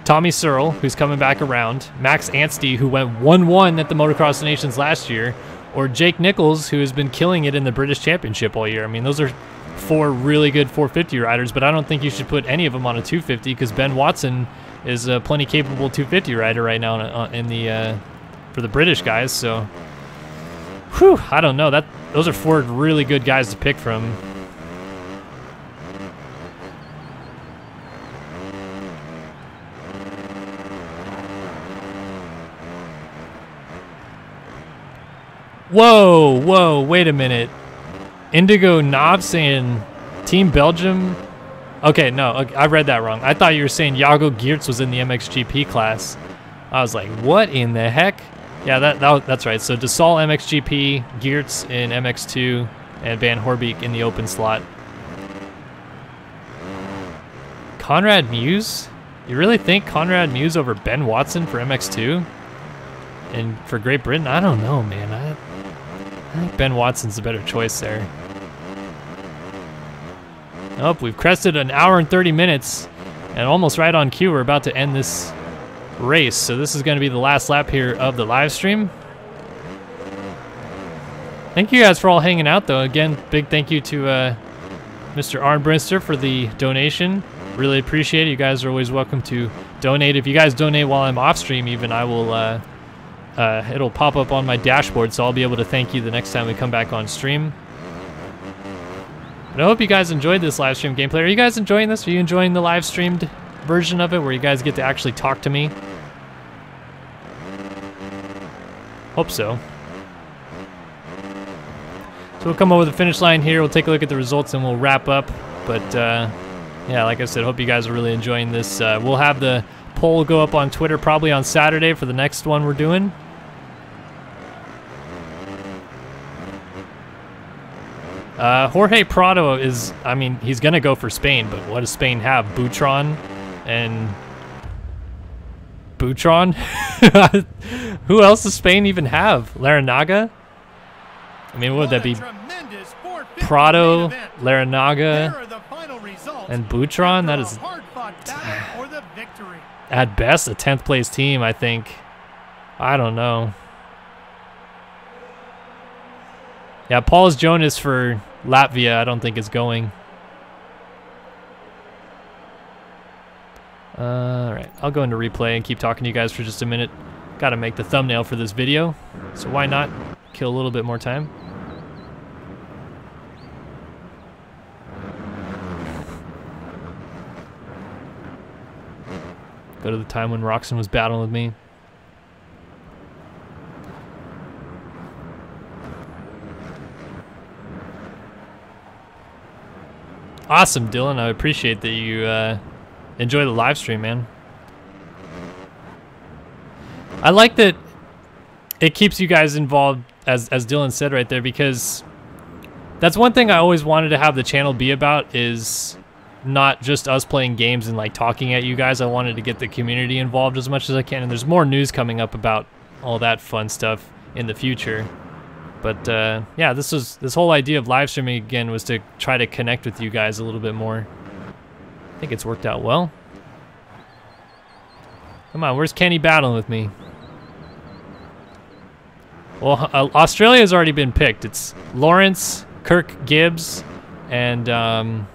Tommy Searle, who's coming back around. Max Anstey, who went 1-1 at the Motocross of Nations last year. Or Jake Nichols, who has been killing it in the British Championship all year. I mean, those are 4 really good 450 riders, but I don't think you should put any of them on a 250 because Ben Watson is a plenty capable 250 rider right now in the for the British guys. So, whew, I don't know. Those are 4 really good guys to pick from. Whoa, wait a minute. Indigo Knob saying Team Belgium? Okay, no, I read that wrong. I thought you were saying Jago Geerts was in the MXGP class. I was like, what in the heck? Yeah, that's right. So DeSalle MXGP, Geerts in MX2, and Van Horbeek in the open slot. Conrad Muse? You really think Conrad Muse over Ben Watson for MX2? And for Great Britain? I don't know, man. I think Ben Watson's the better choice there. Oh, we've crested an hour and 30 minutes. And almost right on cue, we're about to end this race. So this is going to be the last lap here of the live stream. Thank you guys for all hanging out, though. Again, big thank you to Mr. Arnbrister for the donation. Really appreciate it. You guys are always welcome to donate. If you guys donate while I'm off stream, even I will. It'll pop up on my dashboard, so I'll be able to thank you the next time we come back on stream. But I hope you guys enjoyed this live stream gameplay. Are you guys enjoying this? Are you enjoying the live streamed version of it, where you guys get to actually talk to me? Hope so. So we'll come over the finish line here. We'll take a look at the results and we'll wrap up. But yeah, like I said, hope you guys are really enjoying this. We'll have the poll go up on Twitter probably on Saturday for the next one we're doing. Jorge Prado is, I mean, he's going to go for Spain, but what does Spain have? Butron and... Butron? Who else does Spain even have? Larinaga? I mean, what would that be? Prado, Larinaga, and Butron? That is, at best, a 10th place team, I think. I don't know. Yeah, Paul's Jonas for Latvia, I don't think is going. Alright, I'll go into replay and keep talking to you guys for just a minute. Gotta make the thumbnail for this video, so why not kill a little bit more time? Go to the time when Roxon was battling with me. Awesome, Dylan. I appreciate that you enjoy the live stream, man. I like that it keeps you guys involved, as Dylan said right there, because that's one thing I always wanted to have the channel be about, is not just us playing games and like talking at you guys. I wanted to get the community involved as much as I can, and there's more news coming up about all that fun stuff in the future. But yeah, this whole idea of live streaming again was to try to connect with you guys a little bit more. I think it's worked out well. Come on, where's Kenny battling with me? Well, Australia's already been picked. It's Lawrence, Kirk Gibbs, and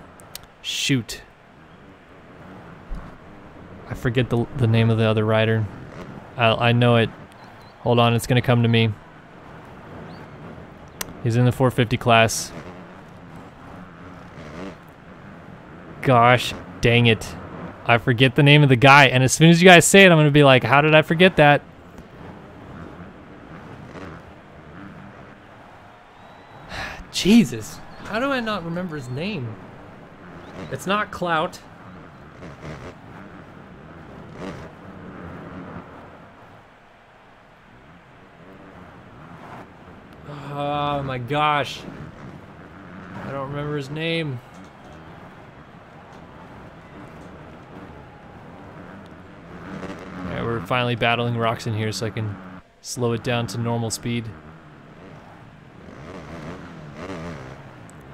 shoot, I forget the name of the other rider. I know it. Hold on, it's gonna come to me. He's in the 450 class. Gosh, dang it. I forget the name of the guy, and as soon as you guys say it, I'm gonna be like, how did I forget that? Jesus, how do I not remember his name? It's not Clout. Oh my gosh. I don't remember his name. Alright, we're finally battling Roxon here so I can slow it down to normal speed.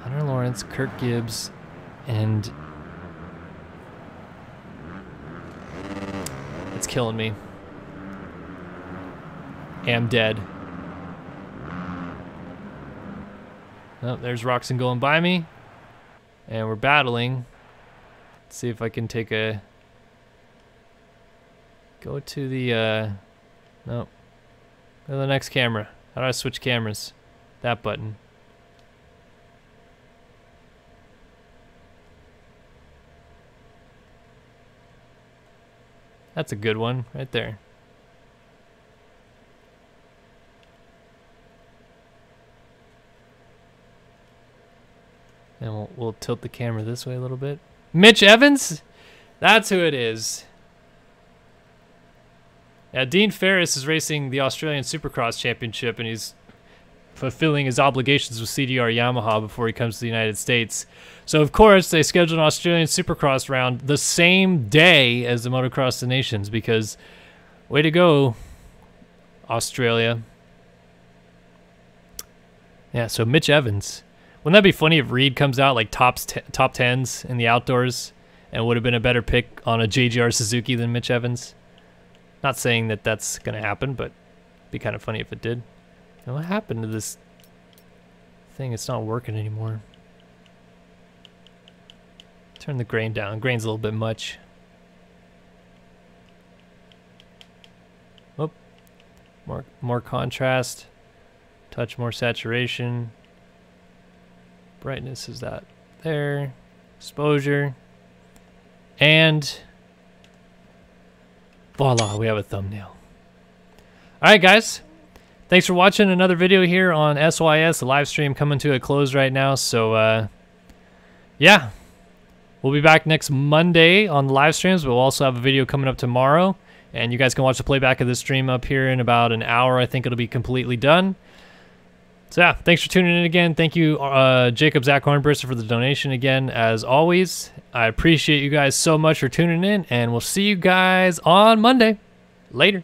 Hunter Lawrence, Kirk Gibbs, and it's killing me. Am dead. Oh, there's Roxon going by me, and we're battling. Let's see if I can take a go to the no, go to the next camera. How do I switch cameras? That button. That's a good one right there. And we'll tilt the camera this way a little bit. Mitch Evans? That's who it is. Yeah, Dean Ferris is racing the Australian Supercross Championship, and he's fulfilling his obligations with CDR Yamaha before he comes to the United States. So, of course, they scheduled an Australian Supercross round the same day as the Motocross of the Nations because, way to go, Australia. Yeah, so Mitch Evans. Wouldn't that be funny if Reed comes out like top 10s in the outdoors and would have been a better pick on a JGR Suzuki than Mitch Evans? Not saying that that's going to happen, but it'd be kind of funny if it did. Now, what happened to this thing? It's not working anymore. Turn the grain down. Grain's a little bit much. Oh, more contrast. Touch more saturation. Brightness is that there. Exposure. And voila, we have a thumbnail. Alright guys, thanks for watching another video here on SYS. The live stream coming to a close right now, so yeah. We'll be back next Monday on the live streams, but we'll also have a video coming up tomorrow. And you guys can watch the playback of this stream up here in about an hour. I think it'll be completely done. So yeah, thanks for tuning in again. Thank you, Jacob Zach Hornbrister, for the donation again, as always. I appreciate you guys so much for tuning in, and we'll see you guys on Monday. Later.